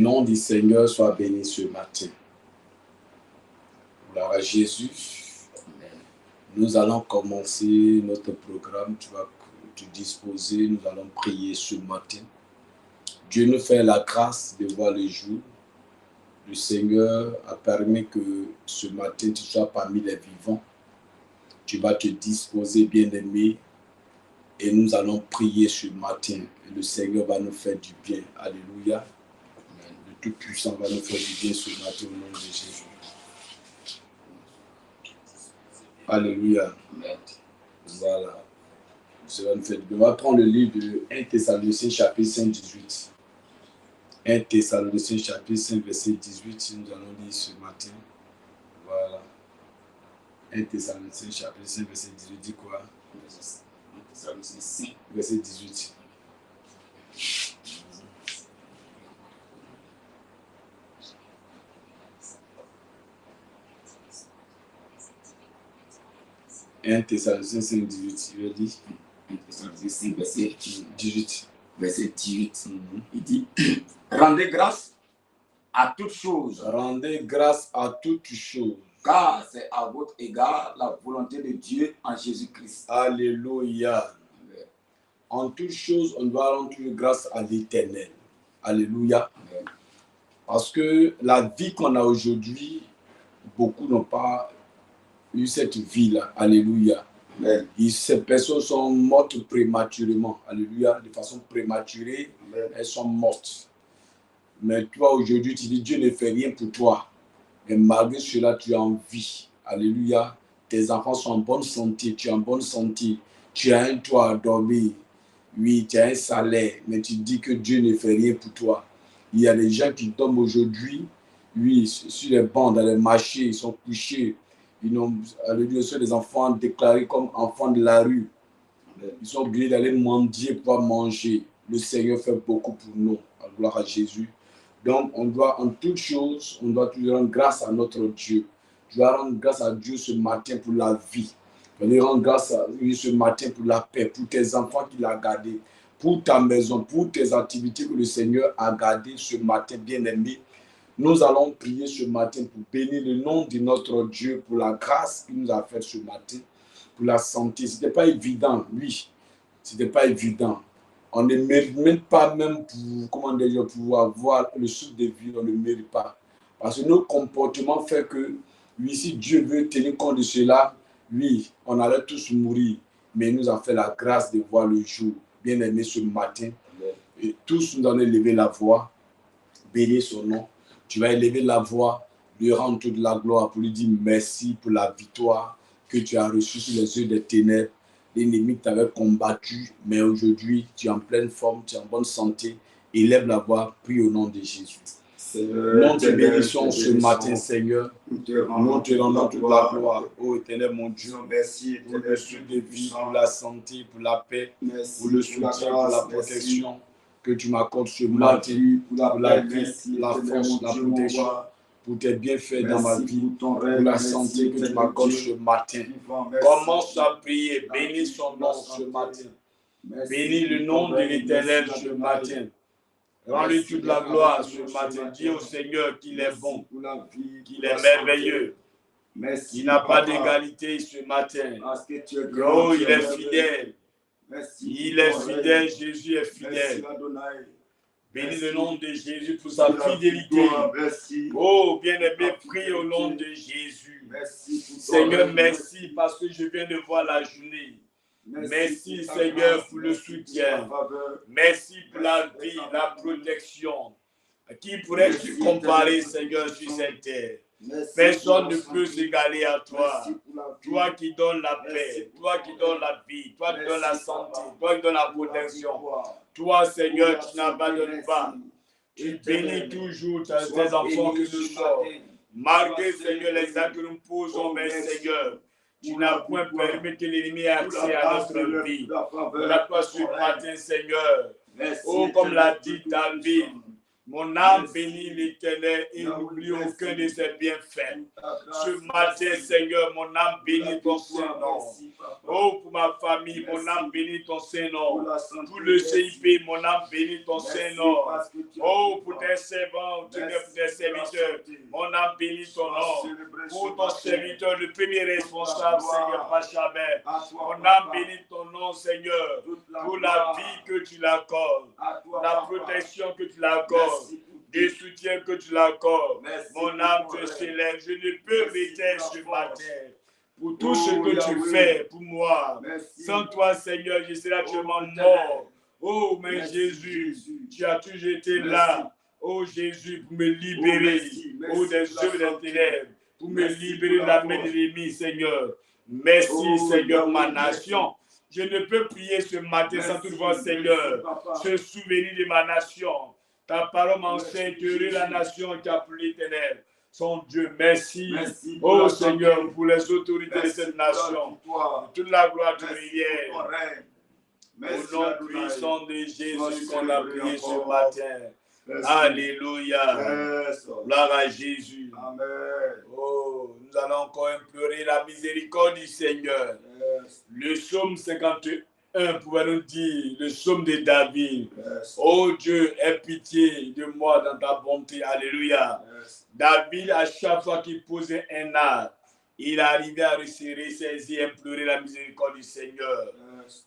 Le nom du Seigneur soit béni ce matin. Gloire à Jésus. Nous allons commencer notre programme. Tu vas te disposer. Nous allons prier ce matin. Dieu nous fait la grâce de voir le jour. Le Seigneur a permis que ce matin tu sois parmi les vivants. Tu vas te disposer, bien-aimé, et nous allons prier ce matin. Et le Seigneur va nous faire du bien. Alléluia. Le Tout-Puissant va nous faire du bien ce matin au nom de Jésus. Alléluia. Voilà. Cela nous fait du bien. On va prendre le livre de 1 Thessaloniciens chapitre 5, 18. 1 Thessaloniciens chapitre 5, verset 18. Nous allons lire ce matin. Voilà. 1 Thessaloniciens chapitre 5, verset 18 dit quoi? 1 Thessaloniciens 5, verset 18. Un Thessaloniciens 5, 18, il dit 1 Thessaloniciens 5, verset 18. Verset 18. Il dit rendez grâce à toutes choses. Rendez grâce à toutes choses. Car c'est à votre égard la volonté de Dieu en Jésus-Christ. Alléluia. En toutes choses, on doit rendre grâce à l'Éternel. Alléluia. Amen. Parce que la vie qu'on a aujourd'hui, beaucoup n'ont pas eu cette vie-là. Alléluia. Amen. Ces personnes sont mortes prématurément. Alléluia. De façon prématurée, Amen. Elles sont mortes. Mais toi, aujourd'hui, tu dis Dieu ne fait rien pour toi. Mais malgré cela, tu es en vie. Alléluia. Tes enfants sont en bonne santé. Tu es en bonne santé. Tu as un toit à dormir. Oui, tu as un salaire. Mais tu dis que Dieu ne fait rien pour toi. Il y a des gens qui dorment aujourd'hui. Oui, sur les bancs, dans les marchés, ils sont couchés. Alléluia, sont des enfants déclarés comme enfants de la rue. Ils sont obligés d'aller mendier pour manger. Le Seigneur fait beaucoup pour nous. Gloire à Jésus. Donc, on doit, en toutes choses, on doit toujours rendre grâce à notre Dieu. Je dois rendre grâce à Dieu ce matin pour la vie. Je dois rendre grâce à lui ce matin pour la paix, pour tes enfants qu'il a gardés, pour ta maison, pour tes activités que le Seigneur a gardées ce matin, bien-aimé. Nous allons prier ce matin pour bénir le nom de notre Dieu, pour la grâce qu'il nous a faite ce matin, pour la santé. Ce n'était pas évident, oui. Ce n'était pas évident. On ne mérite même pas même pour pouvoir avoir le souffle de vie, on ne mérite pas. Parce que nos comportements font que, oui, si Dieu veut tenir compte de cela, oui, on allait tous mourir. Mais il nous a fait la grâce de voir le jour. Bien aimé ce matin. Et tous nous allons élever la voix, bénir son nom. Tu vas élever la voix, lui rendre toute la gloire pour lui dire merci pour la victoire que tu as reçue sur les yeux des ténèbres. L'ennemi t'avait combattu, mais aujourd'hui, tu es en pleine forme, tu es en bonne santé. Élève la voix, prie au nom de Jésus. Nous te bénissons ce matin, Seigneur. Nous te rendons toute la gloire. Ô Éternel, mon Dieu, merci pour le souffle de vie, pour la santé, pour la paix, pour le soutien, pour la protection que tu m'accordes ce matin, pour la vie, la force, la protection, pour tes bienfaits dans ma vie, pour la santé que tu m'accordes ce matin. Commence à prier, bénis son nom ce matin. Bénis le nom de l'Éternel ce matin. Rends-lui toute la gloire ce matin. Dis au Seigneur qu'il est bon, qu'il est merveilleux, qu'il n'a pas d'égalité ce matin. Oh, il est fidèle. Il est fidèle, Jésus est fidèle. Bénis le nom de Jésus pour sa fidélité. Oh, bien-aimé, prie au nom de Jésus. Seigneur, merci parce que je viens de voir la journée. Merci, Seigneur, pour le soutien. Merci pour la vie, la protection. Qui pourrait-tu comparer, Seigneur, sur cette terre? Personne ne peut s'égaler à toi. Toi qui donnes la paix, toi qui donnes la vie, toi qui donnes la santé, toi qui donnes la protection. Toi, Seigneur, tu n'abandonnes pas. Tu bénis toujours tes enfants que nous sommes. Malgré, Seigneur, les actes que nous posons, mais Seigneur, tu n'as point permis que l'ennemi ait accès à notre vie. Voilà toi ce matin, Seigneur. Oh, comme l'a dit David, Mon âme bénit l'Éternel et n'oublie aucun de ses bienfaits. Ce matin, Seigneur, mon âme bénit ton Saint-Nom. Oh, pour ma famille, mon âme bénit ton Saint-Nom. Pour le CIP, mon âme bénit ton Saint-Nom. Oh, pour tes servants, pour tes serviteurs, mon âme bénit ton nom. Pour ton serviteur, le premier responsable, Seigneur Pachabert, mon âme bénit ton nom, Seigneur, pour la vie que tu l'accordes, la protection que tu l'accordes, le soutien que tu l'accordes. Mon âme te célèbre. Je ne peux m'éteindre ce matin pour tout ce que tu fais pour moi. Sans toi, Seigneur, je serais actuellement mort. Oh, mais Jésus, tu as toujours été là. Oh, Jésus, pour me libérer oh, des œuvres des ténèbres, pour me libérer de la main de l'ennemi, Seigneur. Merci, Seigneur, ma nation. Je ne peux prier ce matin sans toutefois, Seigneur, se souvenir de ma nation. Ta parole m'enseigne que la nation qui a pris l'Éternel. Son Dieu, merci. Oh Seigneur, pour les autorités de cette nation. Pour toute la gloire te revienne. Au nom puissant de Jésus qu'on a prié ce matin. Alléluia. Gloire à Jésus. Amen. Oh, nous allons encore implorer la miséricorde du Seigneur. Le psaume 51 pouvait nous dire, le psaume de David. Oh Dieu, aie pitié de moi dans ta bonté. Alléluia. David, à chaque fois qu'il posait un arbre, il arrivait à resserrer ses yeux et implorer la miséricorde du Seigneur.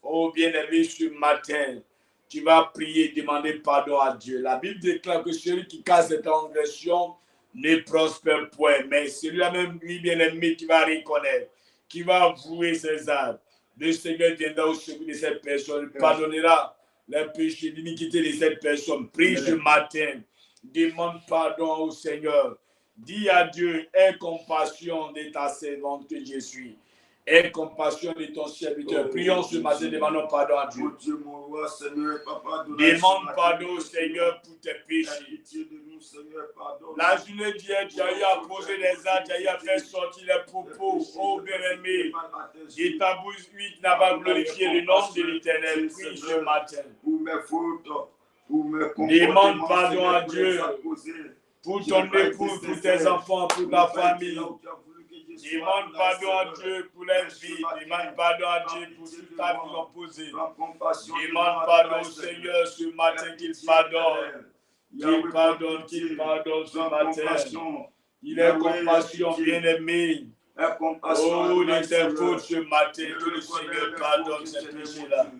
Oh bien-aimé, ce matin, tu vas prier, demander pardon à Dieu. La Bible déclare que celui qui casse cette transgression ne prospère point. Mais celui-là même, lui, bien-aimé, qui va reconnaître, qui va avouer ses actes. Le Seigneur viendra au secours de cette personne, pardonnera les péchés, l'iniquité de cette personne. Prie ce matin, demande pardon au Seigneur. Dis à Dieu, aie compassion de ta servante que je suis. Aie compassion de ton serviteur. Prions ce matin, demandons pardon à Dieu. Demande pardon au Seigneur pour tes péchés. La journée d'hier, tu as eu à poser les actes, tu as eu à faire sortir les propos. Oh bien-aimé, et ta bouche qui n'a pas glorifié le nom de l'Éternel. Prie ce matin. Demande pardon à Dieu pour ton époux, pour tes enfants, pour ta famille. Demande pardon à Dieu pour les vies. Demande pardon à Dieu pour toute ta vie opposée. Demande pardon au Seigneur ce matin qu'il pardonne. Qu'il pardonne ce matin. Il est compassion, bien-aimé. Oh, de tes fautes ce matin, que le Seigneur pardonne ces péchés-là.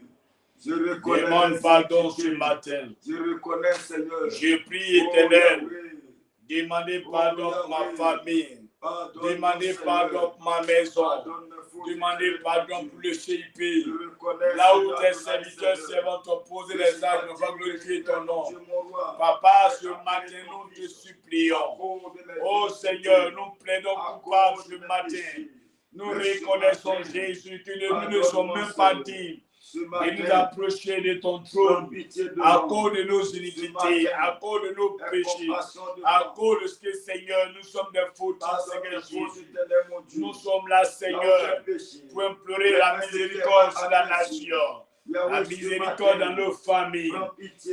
Demande pardon ce matin. Je prie, Éternel. Demandez pardon pour ma famille. Demandez pardon pour ma maison. Demandez pardon pour le CIP. Là où tes serviteurs servants t'ont posé les actes, nous allons glorifier ton nom. Papa, ce matin, nous te supplions. Oh Seigneur, nous plaidons coupables ce matin. Nous reconnaissons, Jésus, que nous ne sommes même pas dignes de nous approcher de ton trône à cause de nos iniquités, à cause de nos péchés, à cause de ce que, Seigneur, nous sommes des fautifs, Seigneur Jésus. Nous sommes là, Seigneur, pour implorer la miséricorde sur la nation, la miséricorde dans nos familles,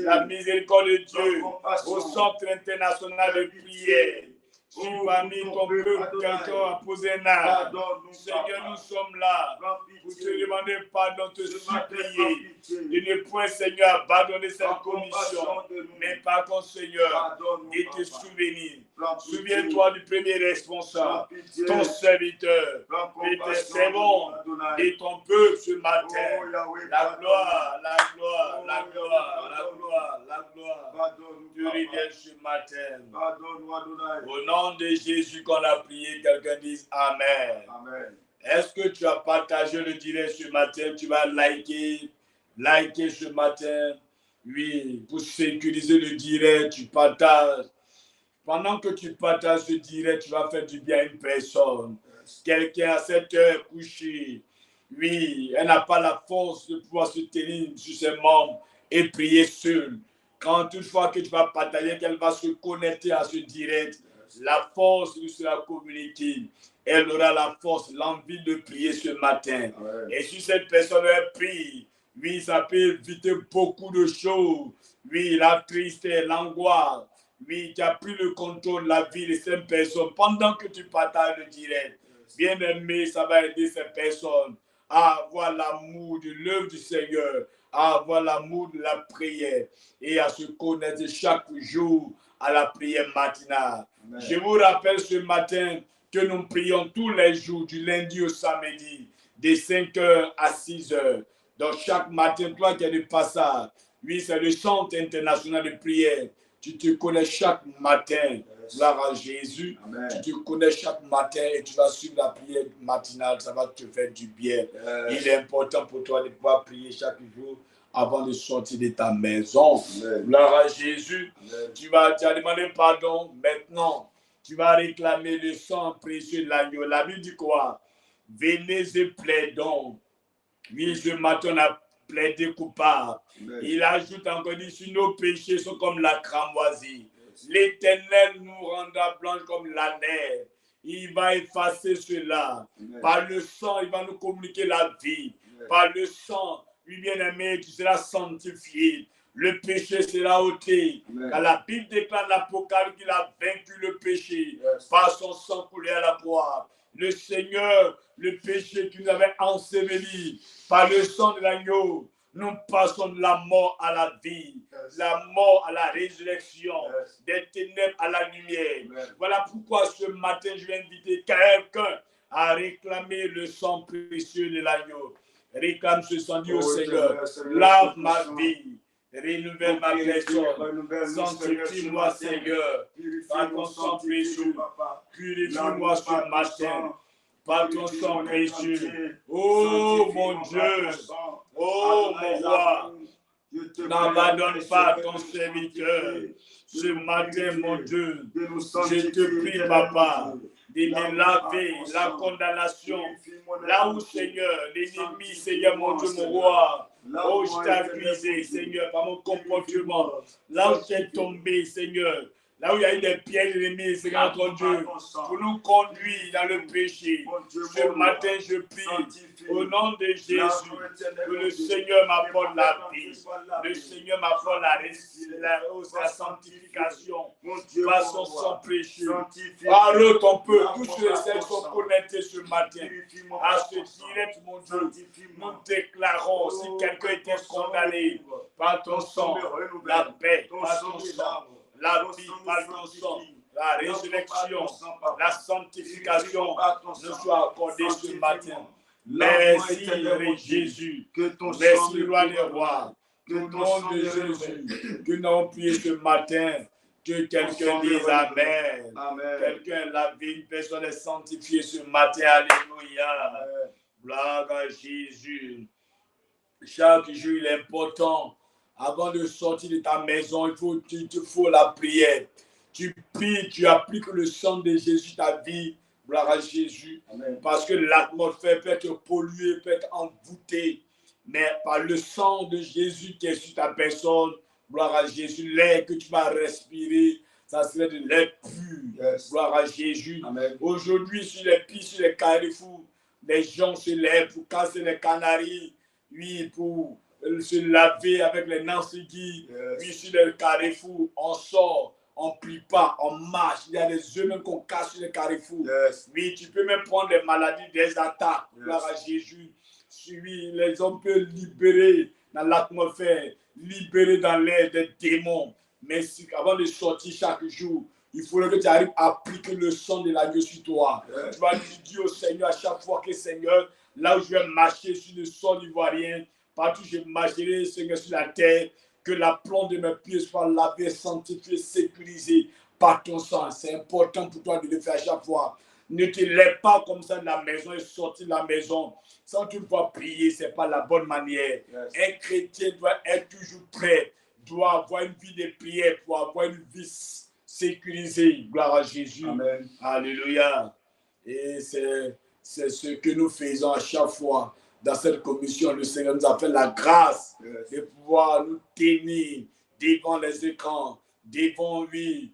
la miséricorde de Dieu au Centre international de prière. Si parmi ton peuple, quelqu'un a posé un acte, Seigneur, nous sommes là pour te demander pardon, te supplier de ne point, Seigneur, abandonner cette commission, mais par contre, Seigneur, de te souvenir. Souviens-toi du premier responsable, ton serviteur, de tes servants, et ton peuple ce matin. La gloire, la gloire, la gloire, la gloire, la gloire. Tu reviens ce matin. Au nom de Jésus qu'on a prié, quelqu'un dise Amen. Amen. Est-ce que tu as partagé le direct ce matin? Tu vas liker ce matin. Oui, pour sécuriser le direct, tu partages. Pendant que tu partages ce direct, tu vas faire du bien à une personne. Quelqu'un à cette heure couché. Oui, elle n'a pas la force de pouvoir se tenir sur ses membres et prier seule. Quand toutefois que tu vas partager, qu'elle va se connecter à ce direct, la force lui sera communiquée. Elle aura la force, l'envie de prier ce matin. Ouais. Et si cette personne prie, oui, ça peut éviter beaucoup de choses. Oui, la tristesse, l'angoisse. Oui, tu as pris le contrôle de la vie de ces personnes pendant que tu partages le direct. Bien-aimé, ça va aider ces personnes à avoir l'amour de l'œuvre du Seigneur, à avoir l'amour de la prière et à se connaître chaque jour à la prière matinale. Amen. Je vous rappelle ce matin que nous prions tous les jours, du lundi au samedi, de 5h à 6h. Donc chaque matin, toi qui es de passage, oui, c'est le centre international de prière. Tu te connais chaque matin. Gloire à Jésus. Amen. Tu te connais chaque matin et tu vas suivre la prière matinale. Ça va te faire du bien. Il est important pour toi de pouvoir prier chaque jour avant de sortir de ta maison. Amen. Gloire à Jésus. Tu as demandé pardon. Maintenant, tu vas réclamer le sang précieux de l'agneau. La Bible dit quoi? Venez et plaidons. Oui, ce matin, on a plaidé coupable. Amen. Il ajoute encore, dit, si nos péchés sont comme la cramoisie, l'Éternel nous rendra blanche comme la neige. Il va effacer cela. Amen. Par le sang, il va nous communiquer la vie. Amen. Par le sang, oui, bien-aimé, tu seras sanctifié. Le péché sera ôté. Amen. Car la Bible déclare l'Apocalypse qu'il a vaincu le péché. Yes. Par son sang coulé à la croix. Le Seigneur, le péché qui nous avait enseveli par le sang de l'agneau, nous passons de la mort à la vie, yes. La mort à la résurrection, yes. Des ténèbres à la lumière. Yes. Voilà pourquoi ce matin, je vais inviter quelqu'un à réclamer le sang précieux de l'agneau. Réclame ce sang, dit au Seigneur, lave ma vie. Renouvelle ma personne, sanctifie-moi Seigneur, par ton sang précieux, purifie-moi ce matin, par ton sang précieux. Oh mon Dieu, oh mon roi, n'abandonne pas ton serviteur. Ce matin, mon Dieu, je te prie, papa, de me laver la condamnation. Là où, Seigneur, l'ennemi, Seigneur, mon Dieu, mon roi, oh, je t'ai accusé, Seigneur, par mon comportement. Là où j'ai tombé, Seigneur, là où il y a eu des pièges ennemis, Seigneur, notre Dieu, pour nous conduire dans le péché. Ce matin, je prie, au nom de Jésus, que le Seigneur m'apporte la vie. Le Seigneur m'apporte la sanctification par son sang précieux. Parle ton peuple, tous ceux qui sont connectés ce matin à ce direct, mon Dieu. Nous déclarons, si quelqu'un était condamné par ton sang, la paix, par ton sang, la vie, par ton sang, la résurrection, la sanctification nous soit accordée ce matin. Merci, Jésus. Merci, roi des rois. Au nom de Jésus, que nous avons prié ce matin, que quelqu'un dise Amen. Amen. Quelqu'un l'a vu, une personne est sanctifiée ce matin. Alléluia. Gloire à Jésus. Chaque jour, il est important. Avant de sortir de ta maison, il te faut la prière. Tu pries, tu appliques le sang de Jésus ta vie. Gloire à Jésus. Amen. Parce que l'atmosphère peut être polluée, peut être envoûtée. Mais par le sang de Jésus qui est sur ta personne, gloire à Jésus, l'air que tu vas respirer, ça serait de l'air pur. Yes. Gloire à Jésus. Aujourd'hui, sur les pistes, sur les carrefours, les gens se lèvent pour casser les canaries, oui, pour se laver avec les nansigui. Yes. Oui, sur les carrefours, on sort. On ne prie pas, on marche. Il y a des œufs même qu'on casse sur les carrefours. Yes. Oui, tu peux même prendre des maladies, des attaques. Yes. Gloire à Jésus. Oui, les hommes peuvent libérer dans l'atmosphère, libérer dans l'air des démons. Mais avant de sortir chaque jour, il faudrait que tu arrives à appliquer le sang de l'agneau sur toi. Yes. Tu vas dire au Seigneur à chaque fois que Seigneur, là où je vais marcher sur le sol ivoirien, partout je marcherai, Seigneur, sur la terre, que la plante de mes pieds soit lavée, sanctifiée, sécurisée par ton sang. C'est important pour toi de le faire à chaque fois. Ne te lève pas comme ça de la maison et sortir de la maison sans que tu pouvoir prier. Ce n'est pas la bonne manière. Yes. Un chrétien doit être toujours prêt, doit avoir une vie de prière pour avoir une vie sécurisée. Gloire à Jésus. Amen. Alléluia. Et c'est ce que nous faisons à chaque fois. Dans cette commission, le Seigneur nous a fait la grâce de pouvoir nous tenir devant les écrans, devant, oui,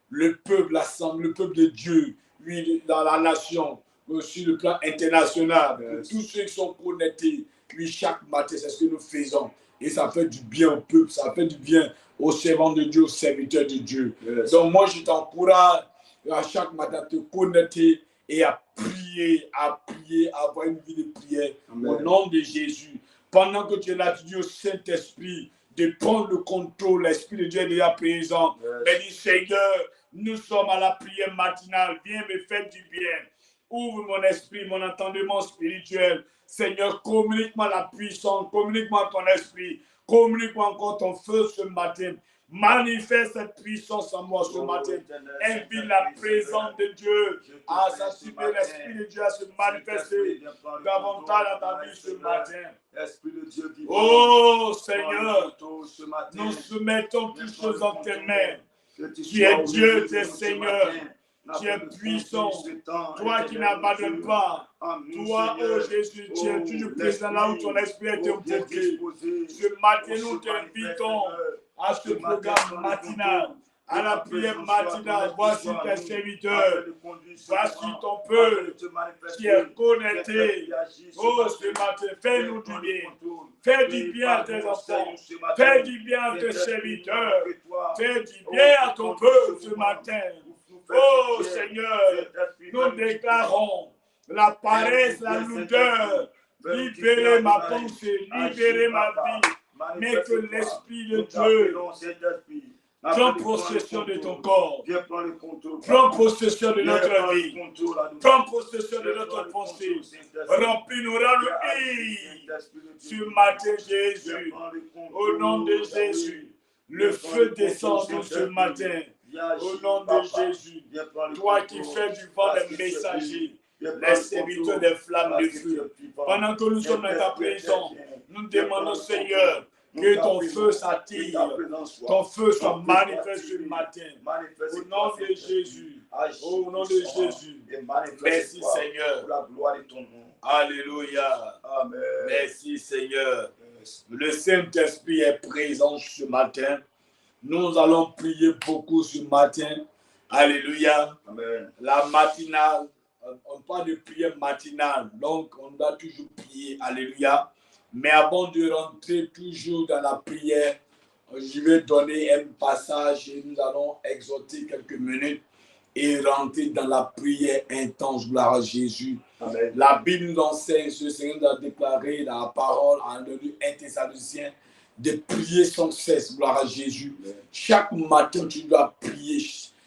le peuple, l'assemblée, le peuple de Dieu, oui, dans la nation, sur le plan international, tous ceux qui sont connectés, oui, chaque matin, c'est ce que nous faisons. Et ça fait du bien au peuple, ça fait du bien aux servants de Dieu, aux serviteurs de Dieu. Yes. Donc moi, je t'encourage à chaque matin à te connecter et à prier, à avoir une vie de prière. Amen. Au nom de Jésus. Pendant que tu es là, tu dis au Saint-Esprit de prendre le contrôle. L'Esprit de Dieu est déjà présent. Yes. Mais dis, Seigneur, nous sommes à la prière matinale. Viens me faire du bien. Ouvre mon esprit, mon entendement spirituel. Seigneur, communique-moi la puissance, communique-moi ton esprit, communique-moi encore ton feu ce matin. Manifeste cette puissance en moi ce matin. Invite la présence de Dieu à s'assumer, l'Esprit de Dieu à se manifester davantage dans ta vie ce matin. Oh Seigneur, nous soumettons toutes choses en tes mains. Tu es Dieu, tu es Seigneur. Tu es puissant, toi qui n'abandonnes pas. Toi, oh Jésus, tu es toujours présent là où ton esprit est invoqué. Ce matin, nous t'invitons à ce programme matinal, à la prière matinale. Voici tes serviteurs, voici ton peuple qui est connecté. Oh, ce matin, fais-nous du bien. Fais du bien à tes enfants. Fais du bien à tes serviteurs. Fais du bien à ton peuple ce matin. Oh Seigneur, nous déclarons la paresse, la lourdeur. Libérez ma pensée, libérez ma vie. Mais que l'Esprit de Dieu prend possession de ton corps. Prends possession de notre vie. Prends possession de notre pensée. Remplis-nous, rends-nous ce matin, Jésus. Au nom de Jésus, le feu descend ce matin. Au nom de Jésus, toi qui fais du vent des messagers, les serviteurs des flammes de feu, pendant que nous sommes dans ta présence, nous demandons, Seigneur, que ton feu s'attire, ton feu soit manifeste ce matin. Au nom de Jésus, au nom de Jésus, merci Seigneur. Pour la gloire de ton nom. Alléluia. Amen. Merci Seigneur. Le Saint-Esprit est présent ce matin. Nous allons prier beaucoup ce matin. Alléluia. Amen. La matinale, on parle de prière matinale, donc on doit toujours prier. Alléluia. Mais avant de rentrer toujours dans la prière, je vais donner un passage et nous allons exhorter quelques minutes et rentrer dans la prière intense. Gloire à Jésus. Amen. La Bible nous enseigne, ce Seigneur nous a déclaré dans la parole en 1 Thessaloniciens, de prier sans cesse, gloire à Jésus. Amen. Chaque matin, tu dois prier,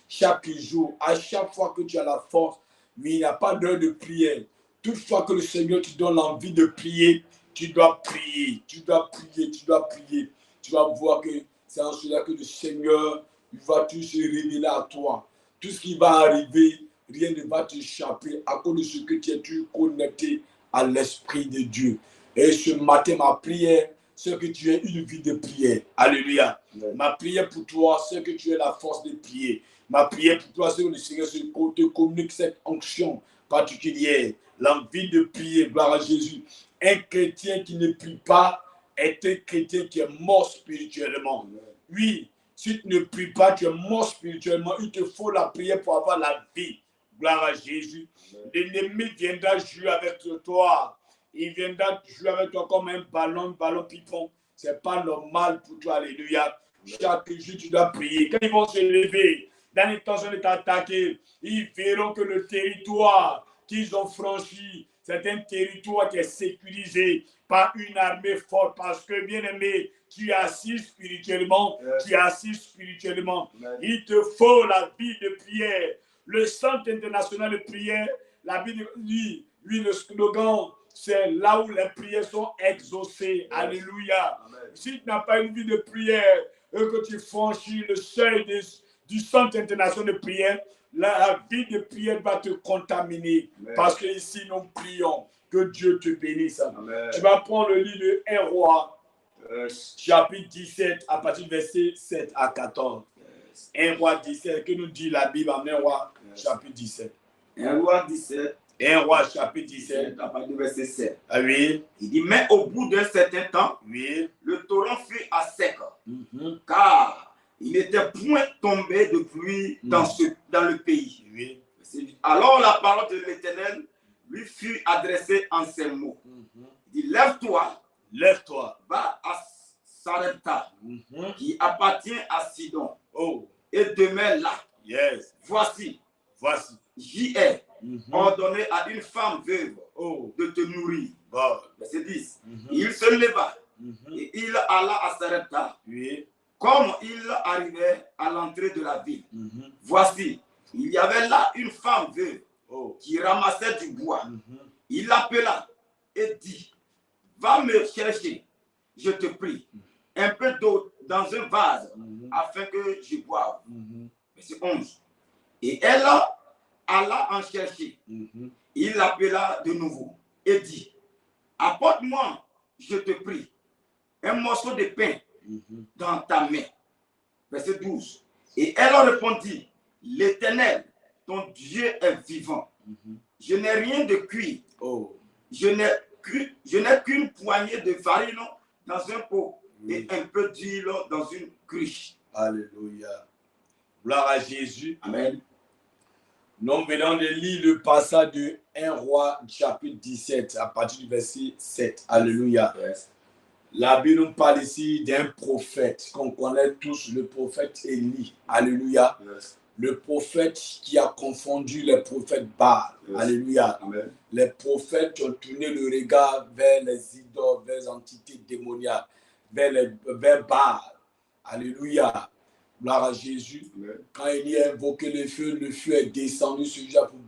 chaque jour, à chaque fois que tu as la force, mais il n'y a pas d'heure de prière. Toutefois que le Seigneur te donne l'envie de prier, tu dois prier, tu dois prier, tu dois prier. Tu vas voir que c'est en cela que le Seigneur va tout se révéler à toi. Tout ce qui va arriver, rien ne va t'échapper à cause de ce que tu es toujours connecté à l'Esprit de Dieu. Et ce matin, ma prière, c'est que tu aies une vie de prière. Alléluia. Amen. Ma prière pour toi, c'est que tu aies la force de prier. Ma prière pour toi, c'est que le Seigneur te communique cette onction particulière, l'envie de prier, gloire à Jésus. Un chrétien qui ne prie pas est un chrétien qui est mort spirituellement. Amen. Oui, si tu ne pries pas, tu es mort spirituellement. Il te faut la prière pour avoir la vie. Gloire à Jésus. L'ennemi viendra jouer avec toi. Il viendra jouer avec toi comme un ballon ping-pong. Ce n'est pas normal pour toi. Alléluia. Chaque jour, tu dois prier. Quand ils vont se lever, dans l'intention de t'attaquer, ils verront que le territoire qu'ils ont franchi, c'est un territoire qui est sécurisé par une armée forte. Parce que, bien aimé, tu es assis spirituellement. Yes. Tu es assis spirituellement. Yes. Il te faut la vie de prière. Le Centre international de prière, la vie de lui, le slogan, c'est là où les prières sont exaucées. Yes. Alléluia. Amen. Si tu n'as pas une vie de prière et que tu franchis le seuil du Centre international de prière, la vie de prière va te contaminer. Amen. Parce que ici, nous prions. Que Dieu te bénisse. Amen. Tu vas prendre le livre de 1 Roi, chapitre 17, à partir du verset 7 à 14. 1 Roi 17, que nous dit la Bible en 1 Roi, chapitre 17. 1 Roi 17. 1 Roi, chapitre 17. À partir du verset 7. Ah oui. Il dit, mais au bout d'un certain temps, oui, le torrent fut à sec, car il n'était point tombé de pluie dans le pays. Oui. Alors la parole de l'Éternel lui fut adressée en ces mots. Il dit, lève-toi, lève-toi, va à Sarepta, Mhm. qui appartient à Sidon, Oh, et demeure là. yes. Voici, Voici. j'y ai Mhm. ordonné à une femme veuve Oh, de te nourrir. God. Verset 10. Mhm. Il se leva Mhm. et il alla à Sarepta. Oui. Comme il arrivait à l'entrée de la ville, Mhm. voici, il y avait là une femme veuve Oh. qui ramassait du bois. Mhm. Il l'appela et dit, va me chercher, je te prie, un peu d'eau dans un vase Mhm. afin que je boive. Mhm. Verset 11. Et elle alla en chercher. Mhm. Il l'appela de nouveau et dit, apporte-moi, je te prie, un morceau de pain Mhm. dans ta main. Verset 12. Et elle répondit, l'Éternel, ton Dieu est vivant. Mhm. Je n'ai rien de cuit. Oh. Je n'ai qu'une poignée de farine dans un pot et un peu d'huile dans une cruche. Alléluia. Gloire à Jésus. Amen. Nous venons de lire le passage de 1 Roi chapitre 17 à partir du verset 7. Alléluia. Yes. La Bible nous parle ici d'un prophète qu'on connaît tous, le prophète Élie. Alléluia. Yes. Le prophète qui a confondu les prophètes Baal. Yes. Alléluia. Amen. Les prophètes qui ont tourné le regard vers les idoles, vers les entités démoniaques, vers Baal. Alléluia. Gloire à Jésus. Amen. Quand Élie a invoqué le feu est descendu sur Jésus pour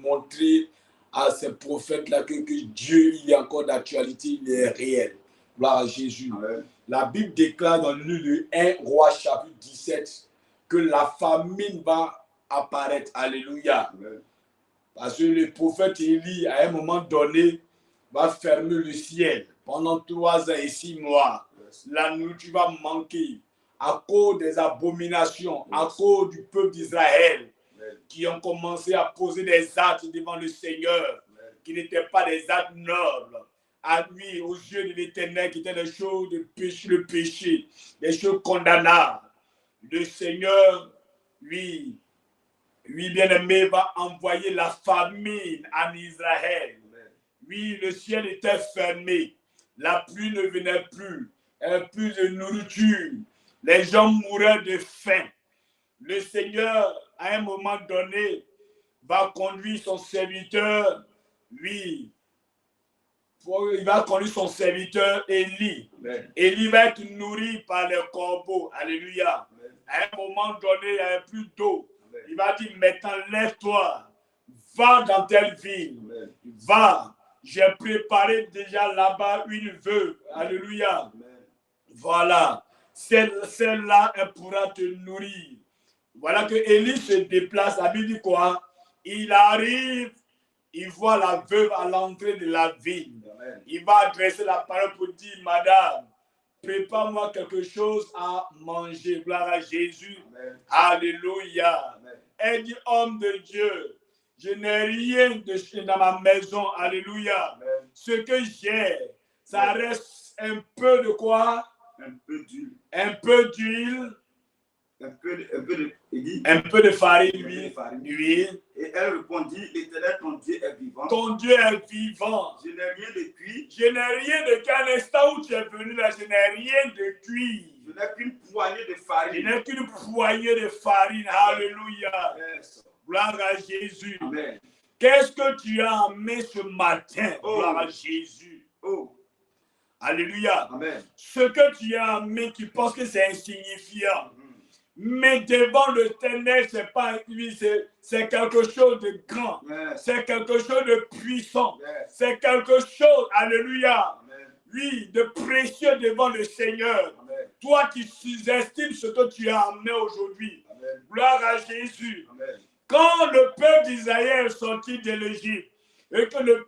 montrer à ces prophètes-là que Dieu, il est encore d'actualité, il est réel. Gloire à Jésus. Amen. La Bible déclare dans le 1 Roi chapitre 17 que la famine va apparaître. Alléluia. Amen. Parce que le prophète Élie, à un moment donné, va fermer le ciel pendant 3 ans et 6 mois. Yes. La nourriture va manquer à cause des abominations, à Yes. cause du peuple d'Israël Amen. qui ont commencé à poser des actes devant le Seigneur, Amen. qui n'étaient pas des actes nobles. À lui, aux yeux de l'Éternel, qui étaient des choses de péché, le péché, des choses condamnables. Le Seigneur, lui, bien-aimé, va envoyer la famine en Israël. Amen. Oui, le ciel était fermé. La pluie ne venait plus. Il n'y avait plus de nourriture. Les gens mouraient de faim. Le Seigneur, à un moment donné, va conduire son serviteur. Oui, il va conduire son serviteur Élie. Amen. Élie va être nourri par les corbeaux. Alléluia. Amen. À un moment donné, il n'y avait plus d'eau. Amen. Il va dire, maintenant, lève-toi. Va dans telle ville. Amen. Va. J'ai préparé déjà là-bas une veuve. Alléluia. Amen. Voilà. Celle-là, elle pourra te nourrir. Voilà que Élie se déplace. La Bible dit quoi? Il arrive, il voit la veuve à l'entrée de la ville. Amen. Il va adresser la parole pour dire, Madame, prépare-moi quelque chose à manger. Gloire à Jésus. Amen. Alléluia. Amen. Elle dit, homme de Dieu, je n'ai rien de dans ma maison. Alléluia. Amen. Ce que j'ai, ça reste un peu de quoi? Un peu d'huile. Un peu d'huile, Un peu de Élie. un peu de farine, Un peu de huile. farine. Huile. Et elle répondit, l'Éternel, ton Dieu est vivant. Ton Dieu est vivant. Je n'ai rien de cuit. Je n'ai rien de qu'un instant où tu es venu là, je n'ai rien de cuit. Je n'ai qu'une poignée de Je farine. n'ai qu'une poignée de farine. Alléluia. Yes. Gloire à Jésus. Amen. Qu'est-ce que tu as amené ce matin? Oh. Gloire à Jésus. Oh. Alléluia. Amen. Ce que tu as amené, tu penses que c'est insignifiant. Mm. Mais devant le Ténèbre, c'est pas lui, c'est quelque chose de grand. Yes. C'est quelque chose de puissant. Yes. C'est quelque chose, alléluia, Amen. oui, de précieux devant le Seigneur. Amen. Toi qui sous-estimes ce que tu as amené aujourd'hui. Amen. Gloire à Jésus. Amen. Quand le peuple d'Israël est sorti de l'Égypte et que le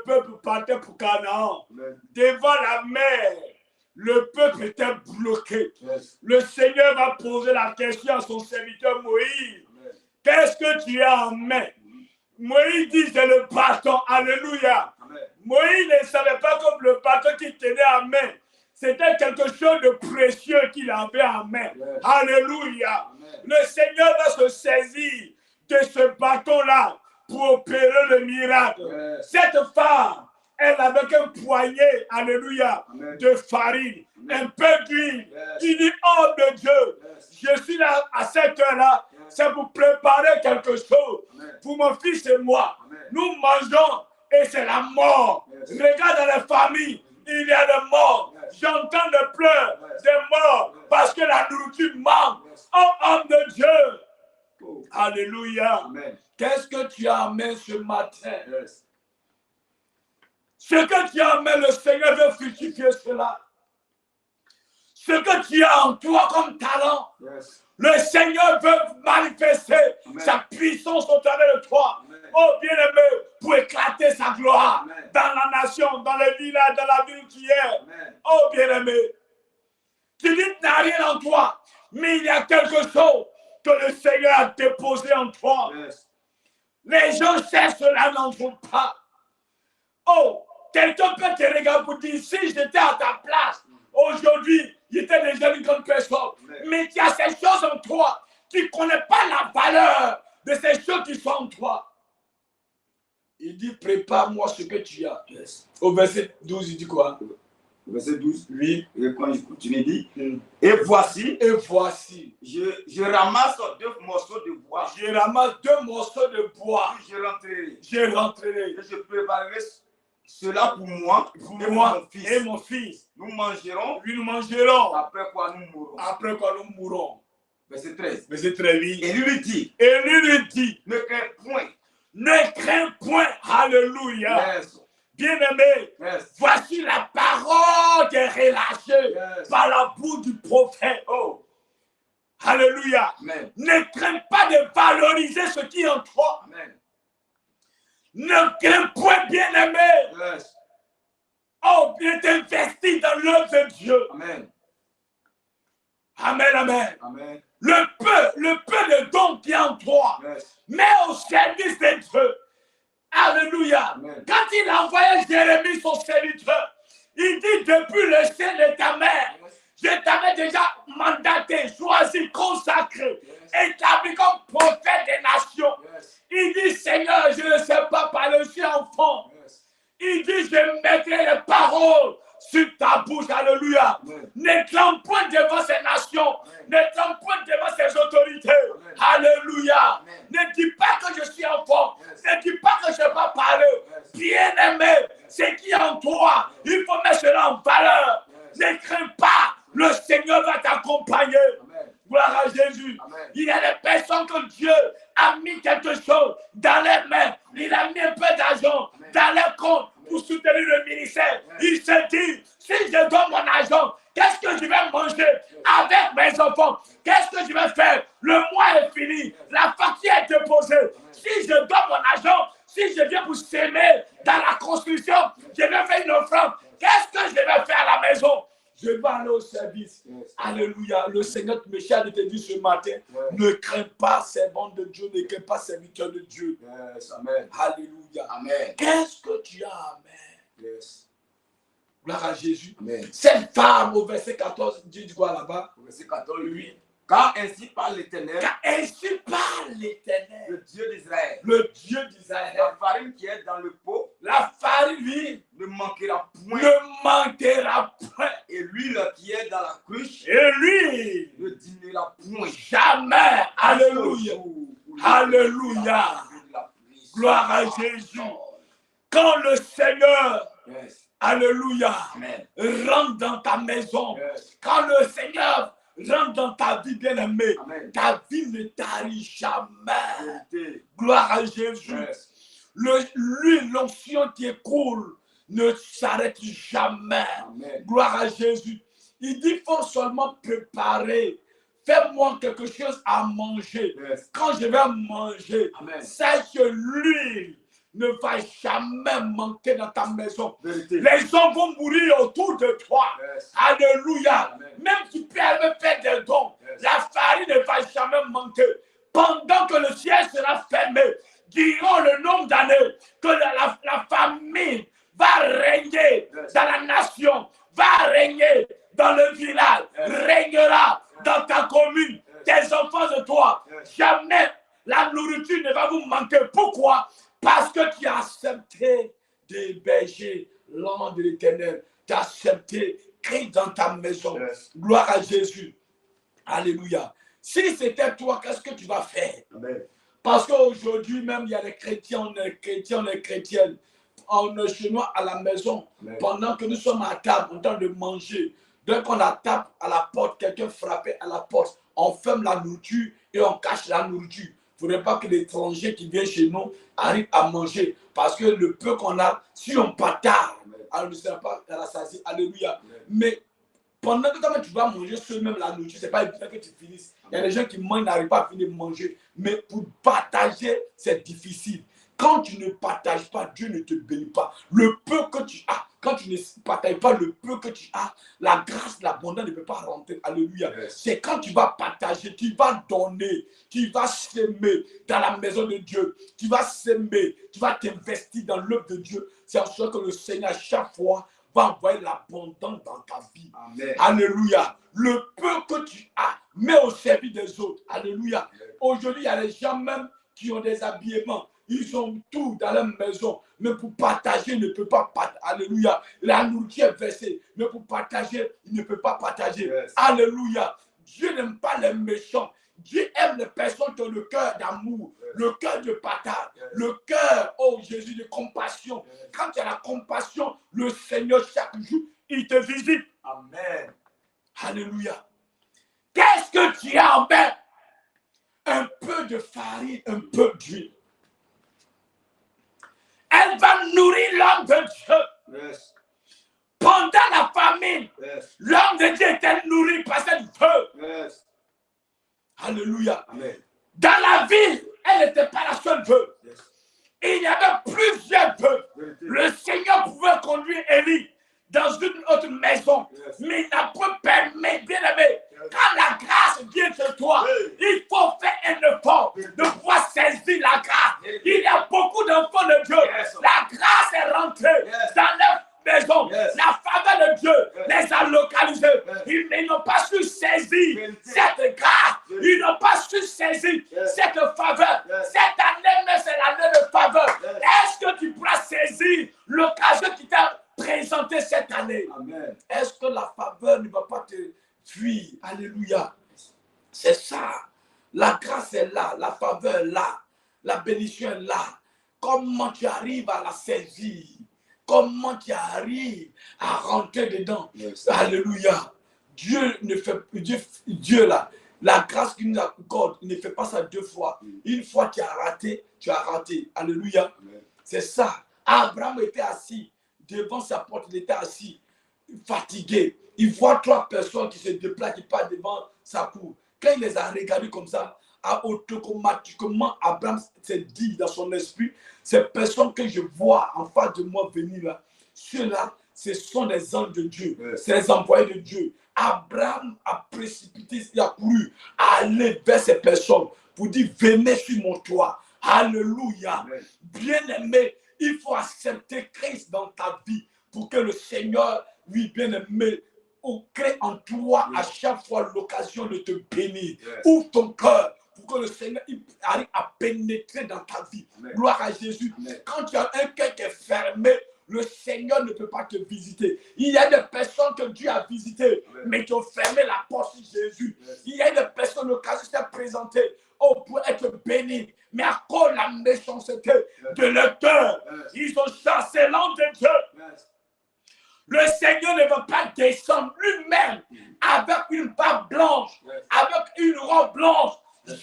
peuple partait pour Canaan, Amen. devant la mer, le peuple était bloqué. Yes. Le Seigneur va poser la question à son serviteur Moïse. Amen. Qu'est-ce que tu as en main? Moïse dit, c'est le bâton. Alléluia. Amen. Moïse ne savait pas comme le bâton qu'il tenait en main. C'était quelque chose de précieux qu'il avait en main. Yes. Alléluia. Amen. Le Seigneur va se saisir de ce bâton-là pour opérer le miracle. Yes. Cette femme elle avec un poignet, alléluia, Amen. de farine, Amen. un peu d'huile. Yes. Il dit, homme de Dieu, Yes. je suis là à cette heure-là, Yes. c'est pour préparer quelque chose. Amen. Pour mon fils et moi, Amen. nous mangeons et c'est la mort. Yes. Regarde dans les familles, il y a des morts. Yes. J'entends des pleurs, Yes. des morts, Yes. parce que la nourriture manque. Yes. Oh, homme de Dieu, Oh. alléluia. Amen. Qu'est-ce que tu amènes ce matin? Yes. Ce que tu amènes, le Seigneur veut fructifier cela. Ce que tu as en toi comme talent, Yes. le Seigneur veut manifester Amen. sa puissance au travers de toi. Amen. Oh bien-aimé, pour éclater sa gloire Amen. dans la nation, dans les villages, dans la ville où tu es. Amen. Oh bien-aimé, tu dis que tu n'as rien en toi, mais il y a quelque chose que le Seigneur a déposé en toi. Yes. Les gens cherchent cela, n'en font pas. Oh, quelqu'un peut te regarder pour dire, si j'étais à ta place, aujourd'hui, j'étais déjà une grande personne. Amen. Mais tu as ces choses en toi. Tu ne connais pas la valeur de ces choses qui sont en toi. Il dit, prépare-moi ce que tu as. Yes. Au verset 12, il dit quoi? Verset 12. Oui. Et quand je continue, il dit, et voici, Et voici, je ramasse 2 morceaux de bois, je ramasse 2 morceaux de bois. puis je rentrerai. Je rentrerai. Et je préparerai cela pour moi Pour et moi mon fils. et mon fils. Nous mangerons, Puis nous mangerons. après quoi nous mourrons. Après quoi nous mourrons. Verset 13. Verset 13. Et lui dit, Et lui dit, ne crains point. ne crains point. Alléluia. Yes. Bien-aimé, Yes. voici la parole qui est relâchée Yes. par la bouche du prophète. Oh. Alléluia. Amen. Ne crains pas de valoriser ce qui est en toi. Amen. Ne crains point, bien-aimé. Yes. Oh, bien t'investir dans l'œuvre de Dieu. Amen. Amen, amen. Amen. Le peu de dons qui est en toi, Yes. mets au service de Dieu. Alléluia. Amen. Quand il a envoyé Jérémie, son serviteur, il dit, depuis le sein de ta mère, je t'avais déjà mandaté, choisi, consacré, établi comme prophète des nations. Yes. Il dit, Seigneur, je ne sais pas parler, je suis enfant. Yes. Il dit, je mettrai les paroles sur ta bouche. Alléluia. Amen. N'éclame point devant ces nations. N'éclame point devant ces autorités. Amen. Alléluia. Amen. Ne dis pas que je suis enfant. Yes. Ne dis pas que je ne sais pas parler. Yes. Bien-aimé, ce qui est en toi, il faut mettre cela en valeur. Yes. Ne crains pas. Le Seigneur va t'accompagner. Amen. Gloire à Jésus. Amen. Il y a des personnes que Dieu a mis quelque chose dans les mains. Il a mis un peu d'argent Amen. dans les comptes pour soutenir le ministère. Amen. Il se dit, si je donne mon argent, qu'est-ce que je vais manger avec mes enfants? Qu'est-ce que je vais faire? Le mois est fini. La facture est déposée. Si je donne mon argent, si je viens pour s'aimer dans la construction, je vais faire une offrande. Qu'est-ce que je vais faire à la maison? Je vais aller au service. Yes. Alléluia. Le Seigneur Michel te dit ce matin, ne crains pas, servant de Dieu, ne crains pas, serviteur de Dieu. Yes. Amen. Alléluia. Amen. Qu'est-ce que tu as, amen? Yes. Gloire à Jésus. Amen. Cette femme au verset 14, Dieu dit quoi là-bas? Verset 14, oui. Car ainsi parle l'Éternel, Car ainsi parle l'Éternel, le Dieu d'Israël. le Dieu d'Israël. La farine qui est dans le pot La farine, lui, ne manquera point. ne manquera point. Et l'huile qui est dans la cruche Et lui, ne diminuera point. jamais. Alléluia. Jusqu'au jour où Alléluia. la puissance. Gloire à Jésus. Quand le Seigneur, Yes. alléluia, Amen. rentre dans ta maison, Yes. quand le Seigneur rentre dans ta vie bien-aimée, Amen. ta vie ne tarit jamais. Vérité. Gloire à Jésus. Yes. L'huile, l'onction qui coule ne s'arrête jamais. Amen. Gloire à Jésus. Il dit, il faut seulement préparer. Fais-moi quelque chose à manger. Yes. Quand je vais manger, Amen. sache que l'huile ne va jamais manquer dans ta maison. Vérité. Les gens vont mourir autour de toi. Yes. Alléluia. Amen. Même si tu peux aller faire des dons, Yes. la farine ne va jamais manquer. Pendant que le ciel sera fermé, diront le nombre d'années que la famine va régner Yes. dans la nation, va régner dans le village, Yes. régnera dans ta commune, Yes. tes enfants de toi. Yes. Jamais la nourriture ne va vous manquer. Pourquoi? Parce que tu as accepté d'héberger l'ange de l'Éternel, d'accepter Christ dans ta maison. Gloire à Jésus. Alléluia. Si c'était toi, qu'est-ce que tu vas faire? Amen. Parce qu'aujourd'hui même, il y a les chrétiens, les chrétiennes, on est chez nous à la maison, Amen. pendant que nous sommes à table, en train de manger. Dès qu'on a tape à la porte, quelqu'un frappait à la porte, on ferme la nourriture et on cache la nourriture. Il ne faudrait pas que l'étranger qui vient chez nous arrive à manger. Parce que le peu qu'on a, si on partage, alors ne sera pas à la saisie. Alléluia. Amen. Mais pendant que tu vas manger seul même la nourriture, ce n'est pas évident que tu finisses. Il y a des gens qui mangent, n'arrivent pas à finir de manger. Mais pour partager, c'est difficile. Quand tu ne partages pas, Dieu ne te bénit pas. Le peu que tu as, quand tu ne partages pas le peu que tu as, la grâce, l'abondance ne peut pas rentrer. Alléluia. Yes. C'est quand tu vas partager, tu vas donner, tu vas s'aimer dans la maison de Dieu. Tu vas s'aimer, tu vas t'investir dans l'œuvre de Dieu. C'est en sorte que le Seigneur, à chaque fois, va envoyer l'abondance dans ta vie. Amen. Alléluia. Le peu que tu as, mets au service des autres. Alléluia. Aujourd'hui, il y a des gens même qui ont des habillements. Ils ont tout dans leur maison. Mais pour partager, ils ne peuvent pas partager. Alléluia. La nourriture est versée. Mais pour partager, ils ne peuvent pas partager. Yes. Alléluia. Dieu n'aime pas les méchants. Dieu aime les personnes qui ont le cœur d'amour, le cœur de partage, le cœur, oh Jésus, de compassion. Quand tu as la compassion, le Seigneur, chaque jour, il te visite. Amen. Alléluia. Qu'est-ce que tu as en main? Un peu de farine, un peu d'huile. Elle va nourrir l'homme de Dieu. Yes. Pendant la famine, Yes. l'homme de Dieu était nourri par cette feu. Yes. Alléluia. Amen. Dans la ville, elle n'était pas la seule veuve. Yes. Il y avait plusieurs veuves. Vérité. Le Seigneur pouvait conduire Élie dans une autre maison. Yes. Mais il n'a pas permis, bien aimé. Yes. Quand la grâce vient de toi, Oui. il faut faire un effort de pouvoir saisir la grâce. Yes. Il y a beaucoup d'enfants de Dieu. Yes. La grâce est rentrée Yes. dans leur maison. Yes. La faveur de Dieu Yes. les a localisés. Yes. Ils n'ont pas su saisir Vérité. cette grâce. Yes. Ils n'ont pas su saisir Yes. cette faveur. Yes. Cette année, mais c'est l'année de faveur. Yes. Est-ce que tu pourras saisir l'occasion qui t'a présenté cette année? Amen. Est-ce que la faveur ne va pas te fuir? Alléluia. C'est ça. La grâce est là, la faveur est là, la bénédiction est là. Comment tu arrives à la saisir? Comment tu arrives à rentrer dedans? Yes. Alléluia. Dieu ne fait Dieu là, la grâce qu'il nous accorde, il ne fait pas ça deux fois. Une fois tu as raté, tu as raté. Alléluia. Amen. C'est ça. Abraham était assis devant sa porte, il était assis, fatigué. Il voit trois personnes qui se déplacent, qui passent devant sa cour. Quand il les a regardés comme ça, automatiquement, Abraham s'est dit dans son esprit, ces personnes que je vois en face de moi venir là, ceux-là, ce sont des anges de Dieu, Yes. c'est les envoyés de Dieu. Abraham a précipité, il a couru aller vers ces personnes pour dire, venez sur mon toit. Alléluia. Amen. Bien-aimé, il faut accepter Christ dans ta vie pour que le Seigneur, lui, bien-aimé, crée en toi à chaque fois l'occasion de te bénir. Yes. Ouvre ton cœur pour que le Seigneur il arrive à pénétrer dans ta vie. Amen. Gloire à Jésus. Amen. Quand tu as un cœur qui est fermé, le Seigneur ne peut pas te visiter. Il y a des personnes que Dieu a visitées, Amen. mais qui ont fermé la porte sur Jésus. Yes. Il y a des personnes, l'occasion s'est présentée, pour être bénies, mais à cause de la méchanceté de leur cœur, Yes. ils ont chassé l'ange de Dieu. Yes. Le Seigneur ne va pas descendre lui-même avec une barbe blanche, Yes. avec une robe blanche.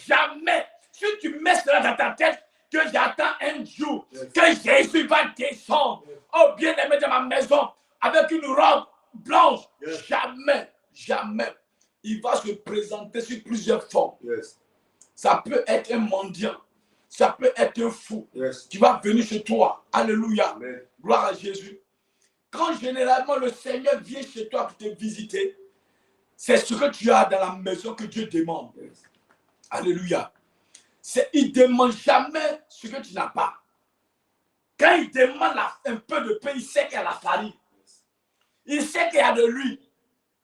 Jamais. Si tu mets cela dans ta tête, que j'attends un jour, Yes. que Jésus va descendre, oh bien-aimé de ma maison, avec une robe blanche, Yes. jamais, jamais. Il va se présenter sur plusieurs formes. Yes. Ça peut être un mendiant, ça peut être un fou Yes. qui va venir chez toi. Alléluia. Amen. Gloire à Jésus. Quand généralement le Seigneur vient chez toi pour te visiter, c'est ce que tu as dans la maison que Dieu demande. Yes. Alléluia. Il ne demande jamais ce que tu n'as pas. Quand il demande un peu de pain, il sait qu'il y a la farine. Il sait qu'il y a de l'huile.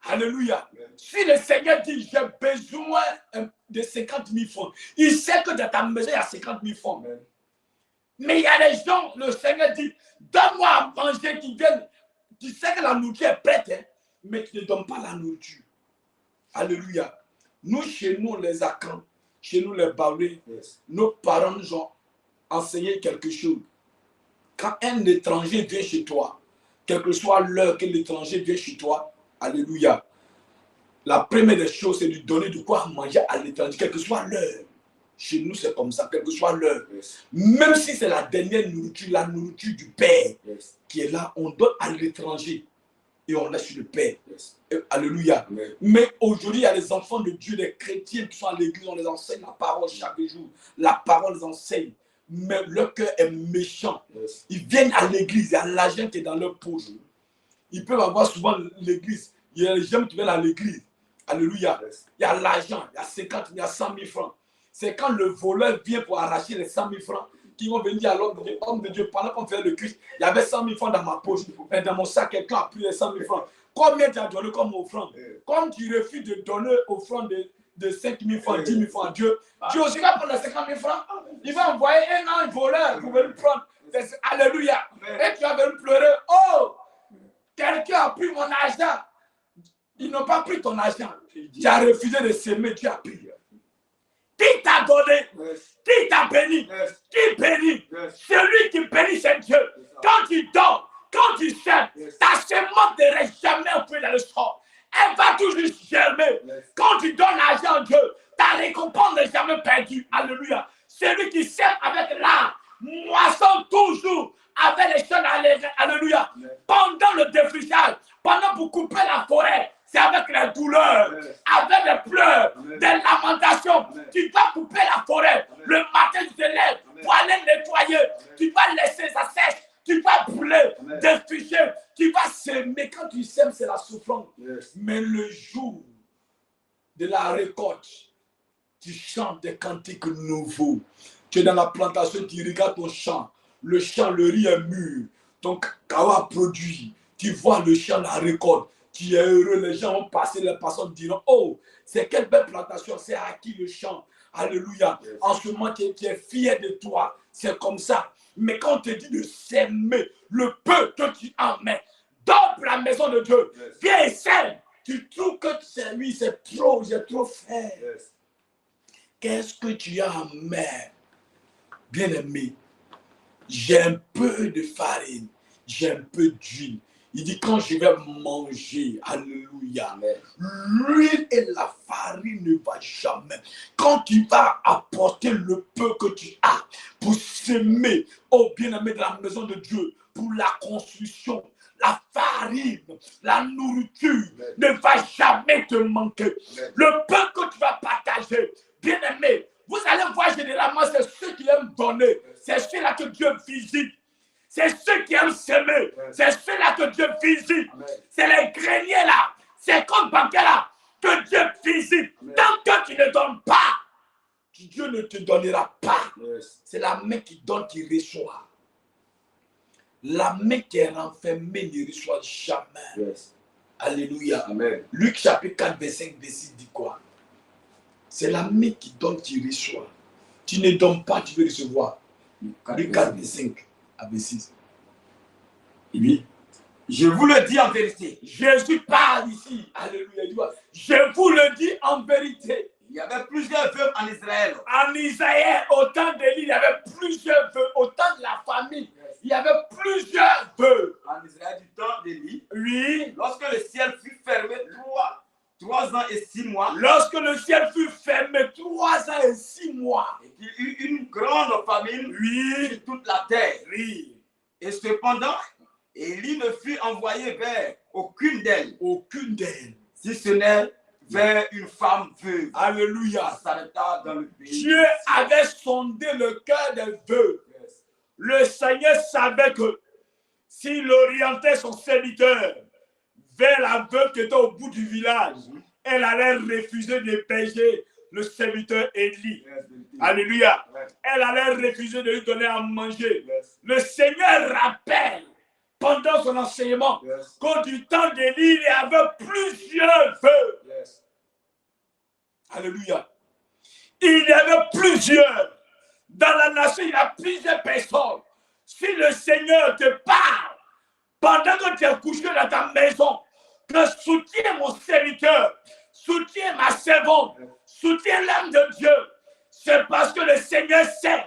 Alléluia. Amen. Si le Seigneur dit, j'ai besoin de 50 000 francs, il sait que dans ta maison, il y a 50 000 francs. Amen. Mais il y a des gens, le Seigneur dit, donne-moi à manger qui viennent. Tu sais que la nourriture est prête, hein, mais tu ne donnes pas la nourriture. Alléluia. Nous, chez nous, les Akans, chez nous, les Baoulés, nos parents nous ont enseigné quelque chose. Quand un étranger vient chez toi, quelle que soit l'heure que l'étranger vient chez toi, alléluia, la première des choses, c'est de donner de quoi manger à l'étranger, quelle que soit l'heure. Chez nous, c'est comme ça, quelle que soit l'heure. Même si c'est la dernière nourriture, la nourriture du Père qui est là, on donne à l'étranger et on laisse le Père. Alléluia. Mais aujourd'hui, il y a les enfants de Dieu, des chrétiens qui sont à l'église, on les enseigne la parole chaque jour. La parole les enseigne. Mais leur cœur est méchant. Ils viennent à l'église, il y a l'argent qui est dans leur poche. Ils peuvent avoir souvent l'église. Il y a les gens qui viennent à l'église. Alléluia. Il y a l'argent, il y a 50 000, il y a 100 000 francs. C'est quand le voleur vient pour arracher les 100 000 francs qu'ils vont venir dire à l'homme de Dieu, homme de Dieu, pendant qu'on fait le Christ, il y avait 100 000 francs dans ma poche. Et dans mon sac, quelqu'un a pris les 100 000 francs. Combien tu as donné comme offrande? Comme tu refuses de donner offrande de 5 000 francs, 10 000 francs à Dieu, Dieu aussi va prendre les 50 000 francs. Il va envoyer un ange voleur pour venir prendre. Alléluia. Et tu vas venir pleurer. Oh, quelqu'un a pris mon argent. Ils n'ont pas pris ton argent. Tu as refusé de s'aimer, tu as pris. Qui t'a donné? Qui t'a béni? Qui bénit? Celui qui bénit, c'est Dieu. Quand tu dors, quand tu sèmes, ta semence ne reste jamais au pied dans le sol. Elle va toujours germer. Quand tu donnes l'argent à Dieu, ta récompense n'est jamais perdue. Alléluia. Celui qui sème avec l'art, moissonne toujours avec les choses. Alléluia. Pendant le défrichage, pendant pour couper la forêt, c'est avec les douleurs, avec les pleurs, des lamentations. Tu vas couper la forêt. Le matin, tu te lèves pour aller nettoyer. Tu vas laisser ça sèche. Tu vas brûler, défricher. Tu vas s'aimer. Quand tu sèmes, c'est la souffrance. Mais le jour de la récolte, tu chantes des cantiques nouveaux. Tu es dans la plantation, tu regardes ton champ. Le champ, le riz est mûr. Ton cacao a produit. Tu vois le champ, la récolte. Tu es heureux, les gens vont passer, les personnes diront, oh, c'est quelle belle plantation, c'est à qui le champ. Alléluia. En ce moment, tu es fier de toi. C'est comme ça. Mais quand on te dit de s'aimer, le peu que tu en mets, dors pour la maison de Dieu, viens et sème. Tu trouves que c'est lui, c'est trop, j'ai trop fait. Qu'est-ce que tu as en main? Bien-aimé, j'ai un peu de farine, j'ai un peu d'huile. Il dit, quand je vais manger, alléluia, l'huile et la farine ne vont jamais. Quand tu vas apporter le peu que tu as pour s'aimer, oh bien-aimé de la maison de Dieu, pour la construction, la farine, la nourriture ne va jamais te manquer. Le peu que tu vas partager, bien-aimé, vous allez voir généralement, c'est ceux qui aiment donner, c'est ceux-là que Dieu visite. C'est ceux qui aiment s'aimer. C'est ceux-là que Dieu visite. C'est les greniers là. C'est comme banquiers là que Dieu visite. Tant que tu ne donnes pas, Dieu ne te donnera pas. C'est la main qui donne qui reçoit. La main qui est renfermée ne reçoit jamais. Alléluia. Amen. Luc chapitre 4, verset 5, verset 6 dit quoi? C'est la main qui donne qui reçoit. Tu ne donnes pas, tu veux recevoir. Luc 4, verset 5. Avec 6. Oui. Je vous le dis en vérité. Jésus parle ici. Alléluia. Je vous le dis en vérité. Il y avait plusieurs veuves en Israël. En Israël, au temps d'Élie, il y avait plusieurs veuves. Au temps de la famille, il y avait plusieurs veuves. En Israël, du temps d'Élie. Oui. Lorsque le ciel fut fermé 3 ans et 6 mois. Lorsque le ciel fut fermé 3 ans et 6 mois. Et qu'il y eut une grande famine sur toute la terre. Oui. Et cependant, Élie ne fut envoyé vers aucune d'elles. Aucune d'elles. Si ce n'est vers une femme veuve. Alléluia. S'arrêta dans le pays. Dieu avait sondé le cœur des veuves. Le Seigneur savait que s'il orientait son serviteur vers la veuve qui était au bout du village, elle allait refuser d'héberger le serviteur Élie. Alléluia. Elle allait refuser de lui donner à manger. Le Seigneur rappelle pendant son enseignement qu'au du temps d'Élie, il y avait plusieurs veuves. Alléluia. Il y avait plusieurs. Dans Dans la nation, il y a plusieurs personnes. Si le Seigneur te parle, pendant que tu es couché dans ta maison, que soutiens mon serviteur, soutiens ma servante, soutiens l'âme de Dieu, c'est parce que le Seigneur sait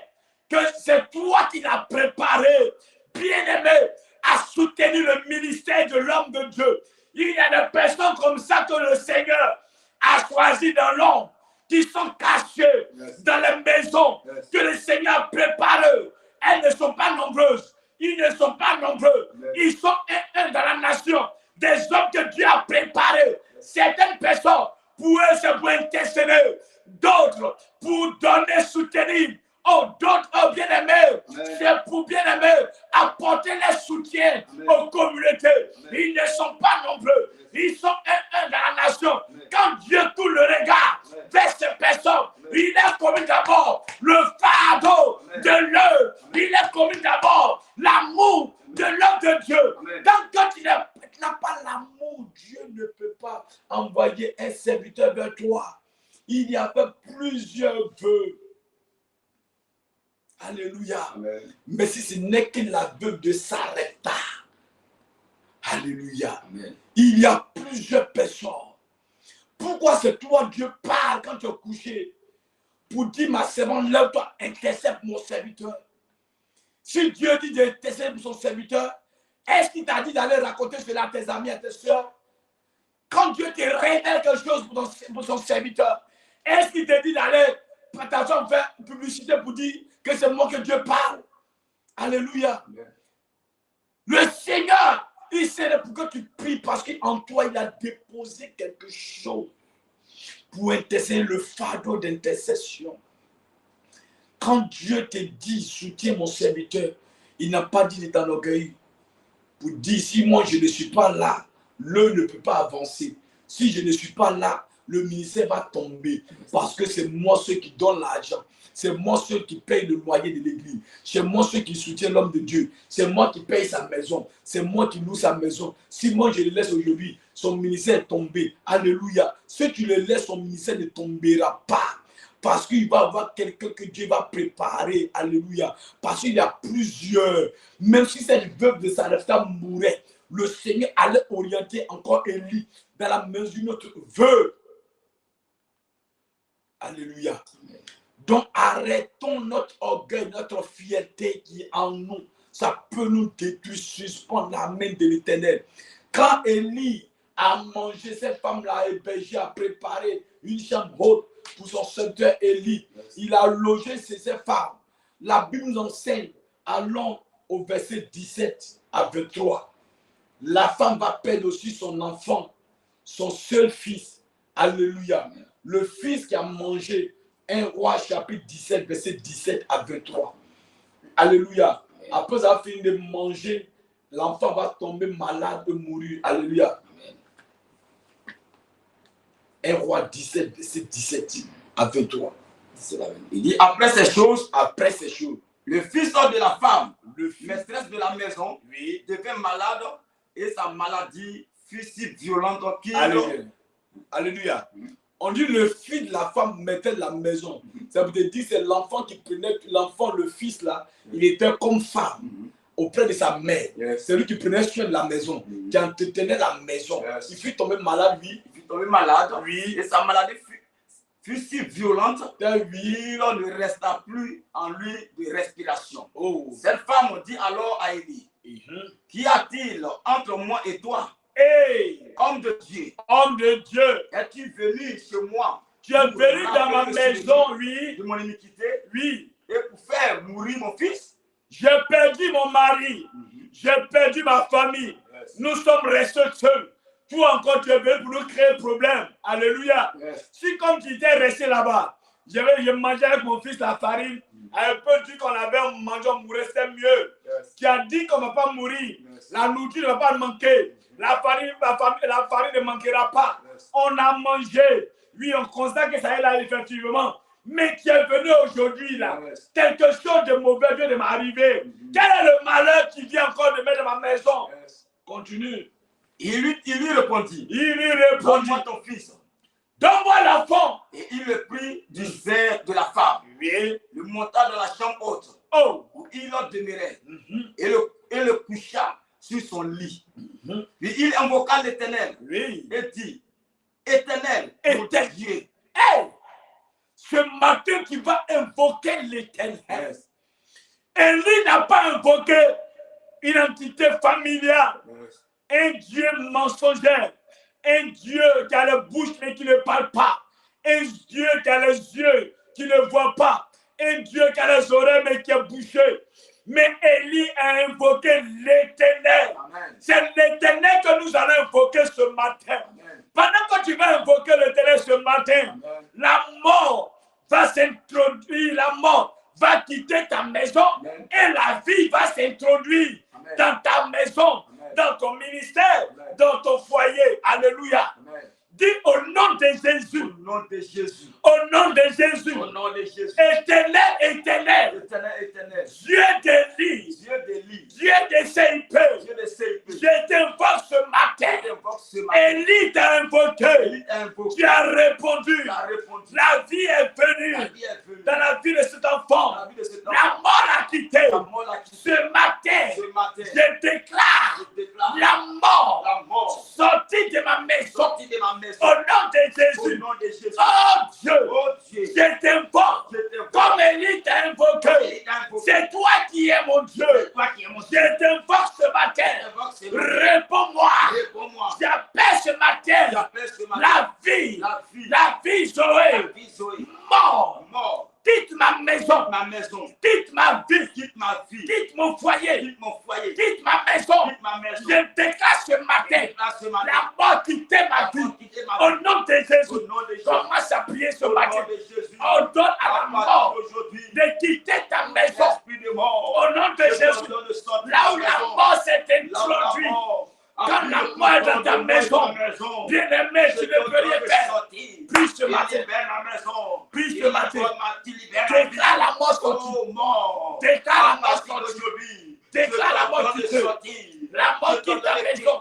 que c'est toi qui l'as préparé, bien-aimé, à soutenir le ministère de l'homme de Dieu. Il y a des personnes comme ça que le Seigneur a choisi dans l'ombre, qui sont cachées dans les maisons que le Seigneur a préparées. Elles ne sont pas nombreuses. Ils ne sont pas nombreux. Ils sont un dans la nation. Des hommes que Dieu a préparés. Certaines personnes pour eux, c'est pour intercéder. D'autres pour donner, soutenir. Oh, d'autres, oh, bien-aimés, c'est pour bien-aimés apporter les soutiens aux communautés. Ils ne sont pas nombreux. Ils sont un dans la nation. Quand Dieu tourne le regard vers ces personnes, il est commis d'abord le fardeau de l'œuvre. Il est commis d'abord l'amour de l'homme de Dieu. Quand tu n'as pas l'amour, Dieu ne peut pas envoyer un serviteur vers toi. Il y avait plusieurs vœux. Alléluia. Amen. Mais si ce n'est que la veuve de Sarepta. Alléluia. Amen. Il y a plusieurs personnes. Pourquoi c'est toi, Dieu parle quand tu es couché pour dire ma servante, lève-toi, intercède mon serviteur. Si Dieu dit d'intercéder pour son serviteur, est-ce qu'il t'a dit d'aller raconter cela à tes amis, à tes soeurs? Quand Dieu te révèle quelque chose pour son serviteur, est-ce qu'il te dit d'aller faire une publicité pour dire que c'est moi que Dieu parle? Alléluia. Amen. Le Seigneur, il sait pour que tu pries parce qu'en toi, il a déposé quelque chose pour intercéder, le fardeau d'intercession. Quand Dieu te dit, soutiens mon serviteur, il n'a pas dit d'être en orgueil pour dire, si moi je ne suis pas là, l'œuvre ne peut pas avancer. Si je ne suis pas là, le ministère va tomber parce que c'est moi ceux qui donnent l'argent. C'est moi ceux qui payent le loyer de l'église. C'est moi ceux qui soutiennent l'homme de Dieu. C'est moi qui paye sa maison. C'est moi qui loue sa maison. Si moi je le laisse aujourd'hui, son ministère est tombé. Alléluia. Si tu le laisses, son ministère ne tombera pas. Parce qu'il va y avoir quelqu'un que Dieu va préparer. Alléluia. Parce qu'il y a plusieurs. Même si cette veuve de Sarepta mourait, le Seigneur allait orienter encore Élie dans la mesure de notre veuve. Alléluia. Donc arrêtons notre orgueil, notre fierté qui est en nous. Ça peut nous détruire, suspendre la main de l'Éternel. Quand Élie a mangé, cette femme-là a hébergé, a préparé une chambre haute pour son serviteur Élie. Il a logé ses femmes. La Bible nous enseigne, allons au verset 17 à 23. La femme va perdre aussi son enfant, son seul fils. Alléluia. Le fils qui a mangé. 1 Roi chapitre 17, verset 17 à 23. Alléluia. Après avoir fini de manger, l'enfant va tomber malade et mourir. Alléluia. 1 Roi 17, verset 17 à 23. Il dit, après ces choses, le fils de la femme, maîtresse de la maison, devint malade et sa maladie fut si violente qu'il... Alléluia. On dit le fils de la femme mettait la maison. Ça veut dire que c'est l'enfant qui prenait, l'enfant, le fils là, il était comme femme auprès de sa mère. C'est lui qui prenait soin de la maison, qui entretenait la maison. Il fut tombé malade, oui. Et sa maladie fut si violente qu'il ne resta plus en lui de respiration. Cette femme dit alors à Élie, qu'y a-t-il entre moi et toi? Hey, homme de Dieu, es-tu venu chez moi? Tu es venu dans ma maison, oui. De mon iniquité, oui. Et pour faire mourir mon fils? J'ai perdu mon mari, j'ai perdu ma famille. Nous sommes restés seuls. Toi encore, tu es venu pour nous créer un problème. Alléluia. Si comme tu étais resté là-bas, j'ai mangé avec mon fils la farine, un peu dit qu'on avait mangé, on mourait, c'était mieux. Tu as dit qu'on ne va pas mourir. La nourriture ne va pas manquer. La farine ne manquera pas. On a mangé. Oui, on constate que ça est là, effectivement. Mais qui est venu aujourd'hui, là, quelque chose de mauvais vient de m'arriver. Quel est le malheur qui vient encore de mettre dans ma maison? Continue. Il lui répondit. Donne-moi ton fils. Donne-moi l'enfant. Et il le prit du sein de la femme. Oui. Le monta dans la chambre haute. Oh. Où il en demeurait. Et le coucha sur son lit. Puis il invoqua l'Éternel. Oui. Et dit, Éternel, mon Dieu. Hey! Ce matin, tu vas invoquer l'Éternel. Yes. Élie n'a pas invoqué une entité familiale. Yes. Un Dieu mensongère. Un Dieu qui a la bouche mais qui ne parle pas. Un Dieu qui a les yeux qui ne voit pas. Un Dieu qui a les oreilles mais qui est bouché. Mais Élie a invoqué l'Éternel. C'est l'Éternel que nous allons invoquer ce matin. Amen. Pendant que tu vas invoquer l'Éternel ce matin, amen, la mort va s'introduire, la mort va quitter ta maison, amen, et la vie va s'introduire dans ta maison, amen, dans ton ministère, amen, dans ton foyer. Alléluia. Amen. Dis au nom de Jésus. Au nom de Jésus. Au nom de Jésus. Au nom de Jésus. Éternel, éternel. Éternel, éternel. Dieu d'Élie. Dieu d'Élie. Dieu de CIP. Dieu de CIP. Je t'invoque ce matin. Élie t'a invoqué. Tu as répondu. La vie est venue. Dans la vie de cet enfant. La mort l'a quitté. Ce matin, je déclare la mort sortie de ma maison. Au nom de Jésus. Oh Dieu, je t'invoque comme Élie t'a invoqué. C'est toi qui es mon Dieu. Je t'invoque ce matin. Réponds-moi. J'appelle ce matin la vie Zoé. Mort. Quitte ma maison, quitte ma vie, quitte mon foyer, quitte ma maison. Je déclare ce matin la mort quitte ma vie. Au nom de Jésus, commence à prier ce matin. Ordonne à la mort de quitter ta maison. Au nom de Jésus, là où la mort s'est introduite. Quand la mort est dans ta maison, bien-aimé, tu ne peux rien faire. Prie ce matin. Prie ce matin. Déclare la mort sortie. Déclare la mort sortie. Déclare la mort sortie. La mort quitte ta maison.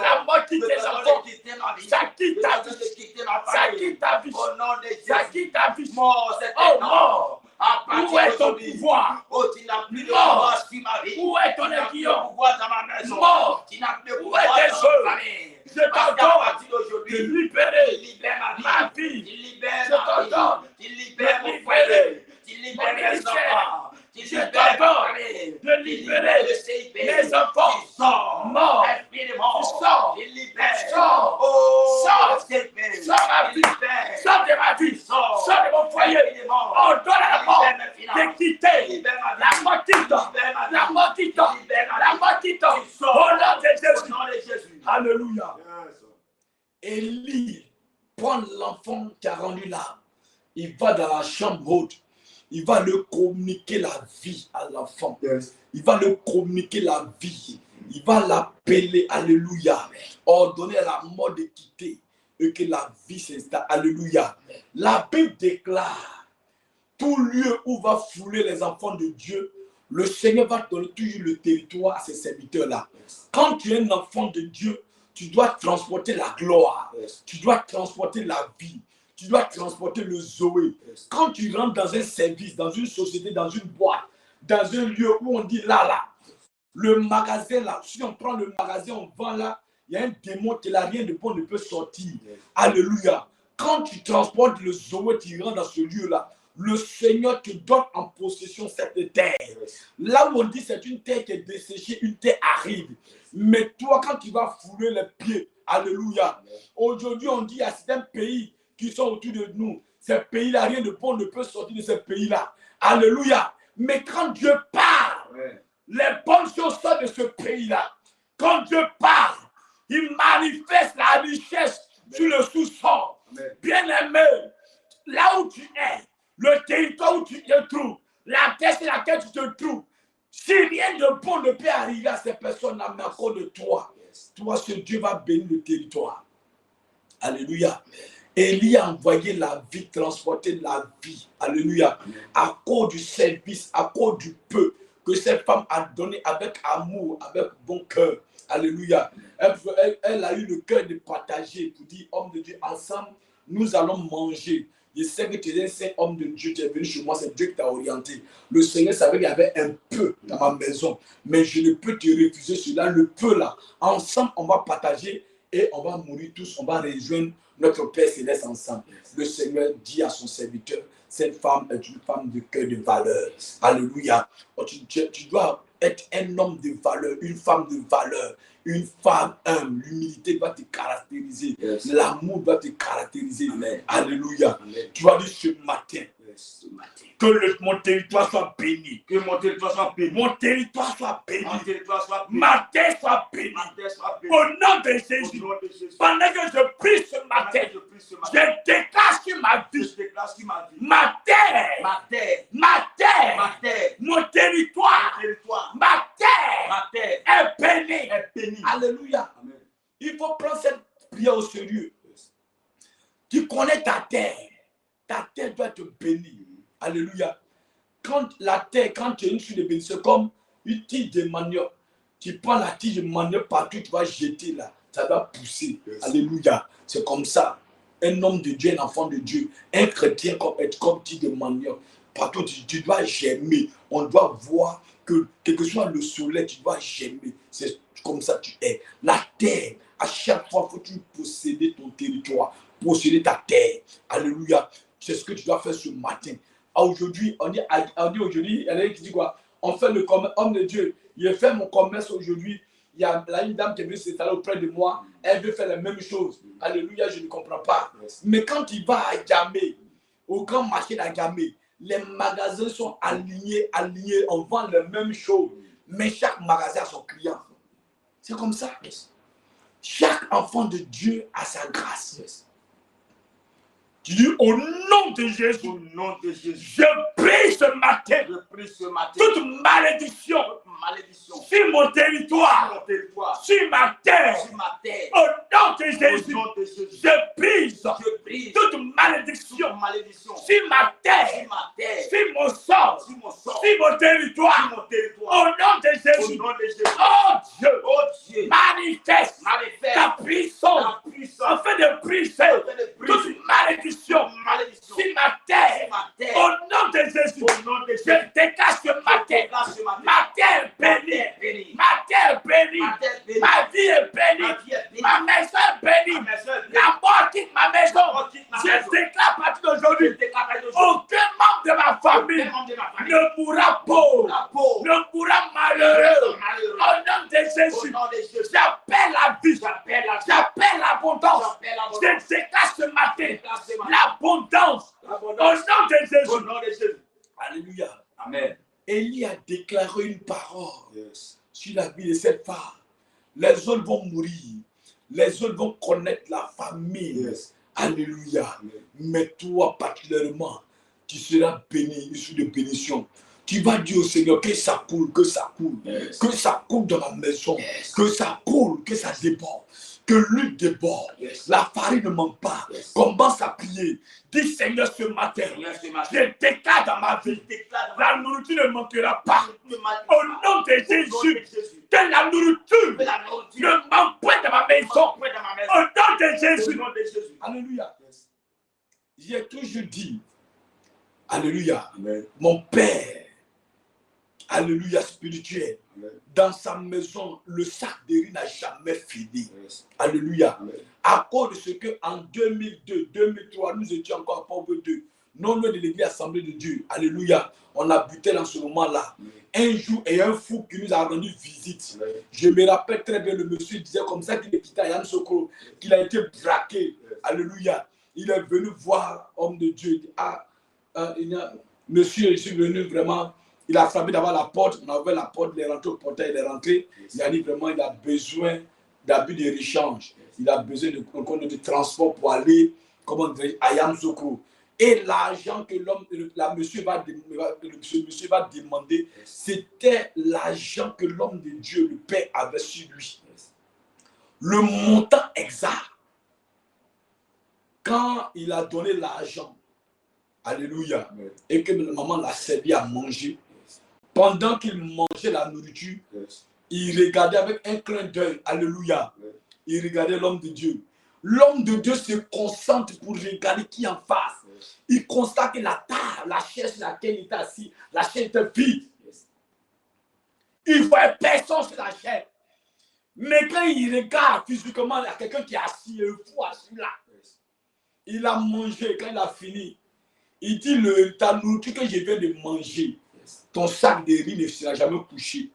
La mort quitte tes enfants. Ça quitte ta vie. Ça quitte ta vie. Ça quitte ta vie. Oh mort. Où est ton pouvoir? Mort. Où est ton aiguillon? Mort. Où est tes œuvres? Je t'ordonne de libérer ma vie. Je t'ordonne de libérer mon ministère. Je t'ordonne de libérer mes enfants. Mort. Sors. Sors ma vie. Sors de ma vie. Sors de mon foyer. Ordonne à la mort de quitter. La mort quitte. La mort quitte. La mort quitte. Au nom de Jésus. Alléluia. Élie prend l'enfant qui a rendu l'âme. Il va dans la chambre haute. Il va le communiquer la vie à l'enfant. Il va le communiquer la vie. Il va l'appeler. Alléluia. Ordonner à la mort de quitter et que la vie s'installe. Alléluia. La Bible déclare tout lieu où va fouler les enfants de Dieu, le Seigneur va donner toujours le territoire à ses serviteurs-là. Quand tu es un enfant de Dieu, tu dois transporter la gloire. Tu dois transporter la vie. Tu dois transporter le Zoé. Quand tu rentres dans un service, dans une société, dans une boîte, dans un lieu où on dit là, le magasin là, si on prend le magasin, on vend là, il y a un démon qui là, rien de bon ne peut sortir. Alléluia. Quand tu transportes le Zoé, tu rentres dans ce lieu-là, le Seigneur te donne en possession cette terre. Là où on dit c'est une terre qui est desséchée, une terre aride. Mais toi, quand tu vas fouler les pieds, alléluia. Aujourd'hui, on dit à certains pays qui sont autour de nous, ces pays-là, rien de bon ne peut sortir de ces pays-là. Alléluia. Mais quand Dieu parle, les bonnes choses sortent de ce pays-là. Quand Dieu parle, il manifeste la richesse sur le sous-sol. Bien-aimé, là où tu es, le territoire où tu te trouves, la terre sur laquelle tu te trouves, si rien de bon ne peut arriver à ces personnes-là, mais à cause de toi, toi, ce Dieu va bénir le territoire. Alléluia. Élie a envoyé la vie, transporté la vie. Alléluia. À cause du service, à cause du peu que cette femme a donné avec amour, avec bon cœur. Alléluia. Elle a eu le cœur de partager pour dire, homme de Dieu, ensemble, nous allons manger. Je sais que tu es un saint homme de Dieu, tu es venu chez moi, c'est Dieu qui t'a orienté. Le Seigneur savait qu'il y avait un peu dans ma maison, mais je ne peux te refuser cela, le peu là. Ensemble, on va partager et on va mourir tous, on va rejoindre notre Père Céleste ensemble. Le Seigneur dit à son serviteur, cette femme est une femme de cœur de valeur. Alléluia. Tu dois être un homme de valeur, une femme de valeur, une femme humble. L'humilité doit te caractériser. Yes. L'amour doit te caractériser. Amen. Alléluia. Amen. Tu vas dire ce matin. Que mon territoire soit béni. Que mon territoire soit béni. Mon territoire soit béni. Mon territoire soit béni. Ma terre soit bénie. Au nom de Jésus. Pendant que je prie ce matin, je déclare sur ma vie. Ma terre. Mon territoire. Ma terre est bénie. Alléluia. Amen. Il faut prendre cette prière au sérieux. Tu connais ta terre. Ta terre doit être bénie. Alléluia. Quand tu es une fille de bénédiction, comme une tige de manioc, tu prends la tige de manioc partout, tu vas jeter là. Ça va pousser. Yes. Alléluia. C'est comme ça. Un homme de Dieu, un enfant de Dieu, un chrétien comme tige de manioc. Partout, tu dois germer. On doit voir que quel que soit le soleil, tu dois germer. C'est comme ça que tu es. La terre, à chaque fois, il faut que tu posséder ton territoire, posséder ta terre. Alléluia. C'est ce que tu dois faire ce matin. Aujourd'hui, on dit aujourd'hui, il y en a qui dit quoi? On fait le commerce, homme de Dieu. Il fait mon commerce aujourd'hui. Il y a là une dame qui est venue s'installer auprès de moi. Elle veut faire la même chose. Alléluia, je ne comprends pas. Mais quand il va à Gamé, au grand marché d'Agamé, les magasins sont alignés. On vend les mêmes choses. Mais chaque magasin a son client. C'est comme ça. Chaque enfant de Dieu a sa grâce. Tu dis au nom de Jésus, je prie ce matin, toute malédiction sur mon territoire, sur ma terre, au nom de Jésus, je brise toute malédiction sur ma terre, sur mon sang, sur mon territoire, au nom de Jésus. Oh Dieu, manifeste ta puissance afin de briser toute malédiction sur ma terre. Au nom de Jésus, je déclare ce matin, ma terre est bénie, ma terre est bénie, ma vie est bénie, ma maison est bénie, la mort quitte ma maison. Je déclare à partir d'aujourd'hui, aucun membre de ma famille ne mourra pauvre, ne mourra malheureux. Au nom de Jésus, j'appelle la vie, j'appelle l'abondance. Je déclare ce matin l'abondance au nom de Jésus. Alléluia. Amen. Élie a déclaré une parole sur la vie de cette femme. Les autres vont mourir. Les autres vont connaître la famine. Alléluia. Amen. Mais toi particulièrement, tu seras béni, issu de bénédiction. Tu vas dire au Seigneur que ça coule, que ça coule, que ça coule dans ma maison, que ça coule, que ça déborde. Que l'huile déborde, la farine ne manque pas. Commence à prier. Dis Seigneur ce matin, je déclare dans ma vie, la nourriture ne manquera pas. Au nom de Jésus, que la nourriture ne manque pas dans ma maison. Au nom de Jésus. Alléluia. J'ai toujours dit, alléluia, mon Père, alléluia spirituel. Amen. Dans sa maison, le sac de riz n'a jamais fini. Alléluia. Amen. À cause de ce qu'en 2002, 2003, nous étions encore à pauvre 2, non loin de l'église Assemblée de Dieu. Alléluia. On habitait dans ce moment-là. Un jour, et un fou qui nous a rendu visite. Amen. Je me rappelle très bien, le monsieur disait comme ça qu'il est quitté à Yann Sokro, qu'il a été braqué. Alléluia. Il est venu voir homme de Dieu. Monsieur, je suis venu vraiment. Il a frappé d'abord la porte, on a ouvert la porte, il est rentré au portail, il est rentré. Il a dit vraiment, il a besoin d'abus de rechange. Il a besoin de transport pour aller, comment dire, à Yamoussoukro. Et l'argent que le monsieur va demander, c'était l'argent que l'homme de Dieu, le Père, avait sur lui. Le montant exact. Quand il a donné l'argent, alléluia, et que maman l'a servi à manger, pendant qu'il mangeait la nourriture, il regardait avec un clin d'œil, alléluia, il regardait l'homme de Dieu. l'homme de Dieu se concentre pour regarder qui est en face. Il constate que la table, la chaise sur laquelle il est assis, la chaise était vide. Il ne voit personne sur la chaise. Mais quand il regarde physiquement, il y a quelqu'un qui est assis, le fou assis là. Il a mangé, quand il a fini, il dit, ta nourriture que je viens de manger, ton sac de riz ne sera jamais couché.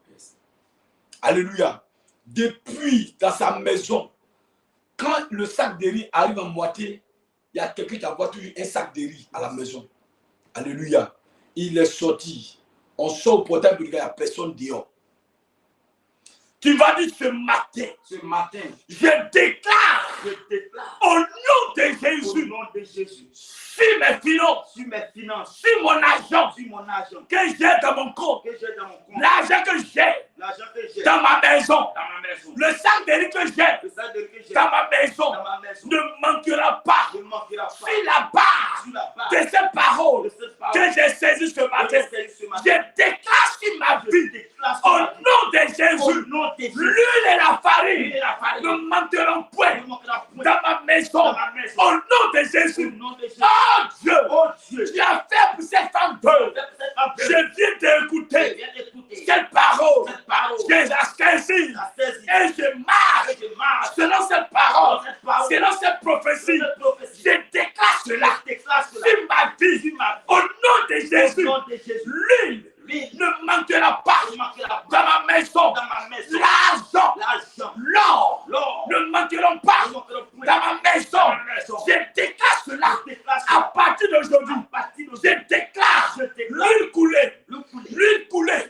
Alléluia. Depuis dans sa maison, quand le sac de riz arrive en moitié, il y a quelqu'un qui envoie toujours un sac de riz à la maison. Alléluia. Il est sorti. On sort au portail, il n'y a personne dehors. Tu vas dire ce matin, je déclare au nom de Jésus, sur mes finances, sur mon argent, que j'ai dans mon compte, l'argent que j'ai dans ma maison, le sac de riz que j'ai dans ma maison ne manquera pas. Sur la base de ces paroles que j'ai saisies ce matin, je déclare sur ma vie, au nom de Jésus, l'huile et la farine ne manqueront point dans ma maison. Au nom de Jésus. Oh Dieu, tu as fait pour cette femme peur. Je viens d'écouter cette parole. Je la saisis et je marche selon cette parole, selon cette prophétie. Je déclare cela sur ma vie. Au nom de Jésus, l'huile ne manquera pas dans ma maison. L'argent, l'or ne manqueront pas dans ma maison. Je déclare cela à partir d'aujourd'hui. Je déclare l'huile coulée. L'huile coulée.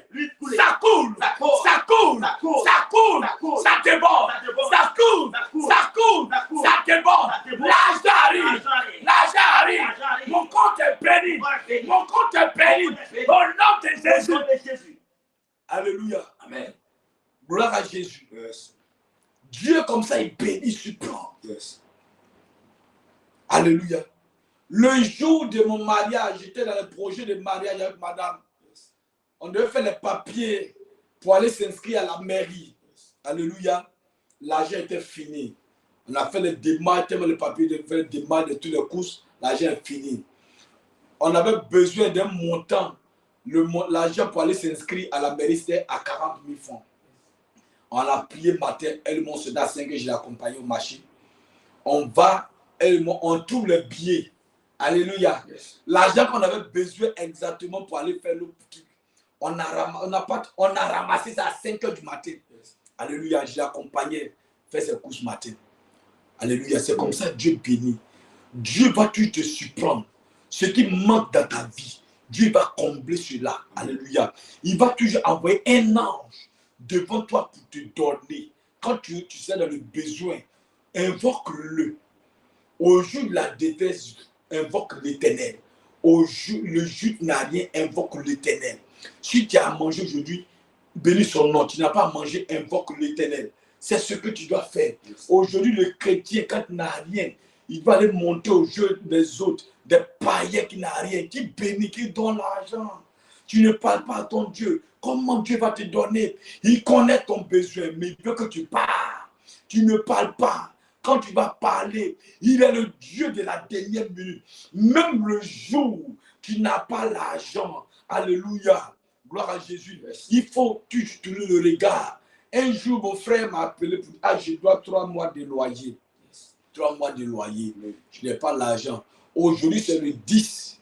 Ça coule. Ça coule. Ça coule. Ça déborde. Ça coule. Ça coule. Ça déborde. L'argent arrive. L'argent arrive. Mon compte est béni. Mon compte est béni. Au nom de Jésus. Alléluia. Amen. Gloire à Jésus. Yes. Dieu comme ça, il bénit, il surprend. Yes. Alléluia. Le jour de mon mariage, j'étais dans le projet de mariage avec madame. Yes. On devait faire les papiers pour aller s'inscrire à la mairie. Yes. Alléluia. L'argent était fini. On a fait les démarches, tellement les papiers, de faire les démarches de tous les courses, l'argent est fini. On avait besoin d'un montant. L'argent pour aller s'inscrire à la mairie, c'était à 40 000 francs. On a prié matin, elle m'a dit à 5 heures, je l'ai accompagné au marché. On va, on trouve les billets. Alléluia. Yes. L'argent qu'on avait besoin exactement pour aller faire le truc. On a ramassé ça à 5 heures du matin. Yes. Alléluia, je l'ai accompagné, faire ses courses matin. Alléluia, c'est comme ça Dieu bénit. Dieu va toujours te surprendre. Ce qui manque dans ta vie, Dieu va combler cela. Alléluia. Il va toujours envoyer un ange devant toi pour te donner. Quand tu sais dans le besoin, invoque-le. Au jour de la détresse, invoque l'Éternel. Au jour, le jour n'a rien, invoque l'Éternel. Si tu as mangé aujourd'hui, bénis son nom. Tu n'as pas mangé, invoque l'Éternel. C'est ce que tu dois faire. Aujourd'hui, le chrétien, quand il n'a rien, il va aller monter au jeu des autres, des païens qui n'ont rien, qui bénissent, qui donnent l'argent. Tu ne parles pas à ton Dieu. Comment Dieu va te donner? Il connaît ton besoin, mais il veut que tu parles. Tu ne parles pas. Quand tu vas parler, il est le Dieu de la dernière minute. Même le jour, tu n'as pas l'argent. Alléluia. Gloire à Jésus. Il faut que tu tournes le regard. Un jour, mon frère m'a appelé pour dire, je dois 3 mois de loyer. 3 mois de loyer. Je n'ai pas l'argent. Aujourd'hui, c'est le 10.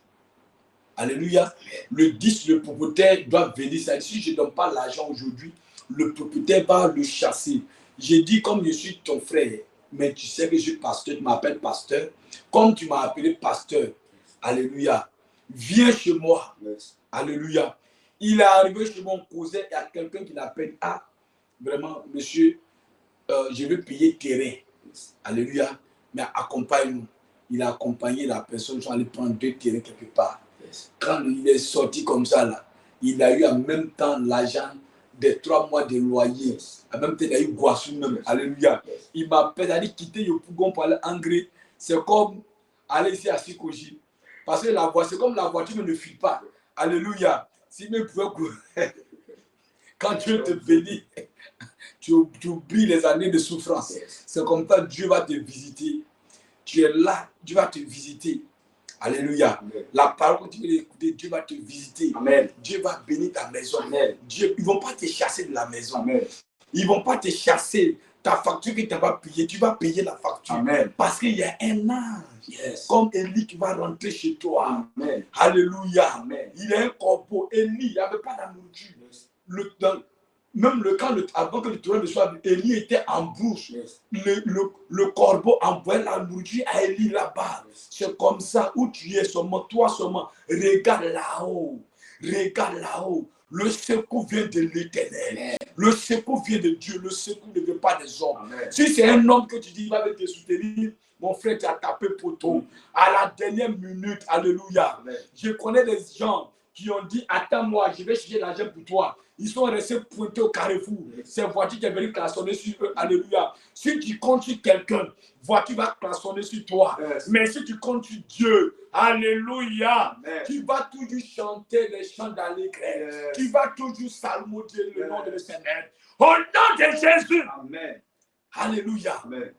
Alléluia. Le 10, le propriétaire doit venir. Ça, si je ne donne pas l'argent aujourd'hui, le propriétaire va le chasser. J'ai dit, comme je suis ton frère, mais tu sais que je suis pasteur, tu m'appelles pasteur. Comme tu m'as appelé pasteur, alléluia, viens chez moi. Alléluia. Il est arrivé chez mon cousin, il y a quelqu'un qui l'appelle, ah, vraiment, monsieur, je veux payer terrain. Alléluia. Mais accompagne-nous. Il a accompagné la personne, ils sont allés prendre 2 terrains quelque part. Quand il est sorti comme ça, là, il a eu en même temps l'argent des 3 mois de loyer. En même temps, il a eu Guassou même. Alléluia. Il m'appelle, il a dit quitter le Pougon pour aller en Gré. C'est comme aller ici à Sikoji. Parce que la voiture, c'est comme la voiture ne file pas. Alléluia. Si même pouvait courir, quand Dieu te bénit, tu oublies les années de souffrance. C'est comme ça que Dieu va te visiter. Tu es là, Dieu va te visiter. Alléluia. Amen. La parole que tu veux écouter, Dieu va te visiter. Amen. Dieu va bénir ta maison. Amen. Dieu, ils ne vont pas te chasser de la maison. Amen. Ils ne vont pas te chasser. Ta facture que tu n'as pas payée, tu vas payer la facture. Amen. Parce qu'il y a un ange, Yes. comme Élie, qui va rentrer chez toi. Amen. Alléluia. Amen. Il est un corbeau. Élie, il n'y avait pas la nourriture. Même avant que le torrent ne soit, Élie était en bouche. Yes. Le corbeau envoyait la nourriture à Élie là-bas. Yes. C'est comme ça où tu es seulement, toi seulement. Regarde là-haut. Regarde là-haut. Le secours vient de l'Éternel. Amen. Le secours vient de Dieu. Le secours ne vient pas des hommes. Amen. Si c'est un homme que tu dis, il va te soutenir, mon frère, tu as tapé poteau. À la dernière minute, alléluia. Amen. Je connais des gens qui ont dit, attends-moi, je vais chercher l'argent pour toi. Ils sont restés pointés au carrefour. C'est une voiture qui est venue klaxonner sur eux. Alléluia. Si tu comptes sur quelqu'un, voiture va klaxonner sur toi. Yes. Mais si tu comptes sur Dieu, alléluia, Amen. tu vas toujours chanter des chants d'allégresse. Yes. Tu vas toujours salmodier le Yes. nom de l'Éternel. Au nom de Jésus. Amen. Alléluia. Amen.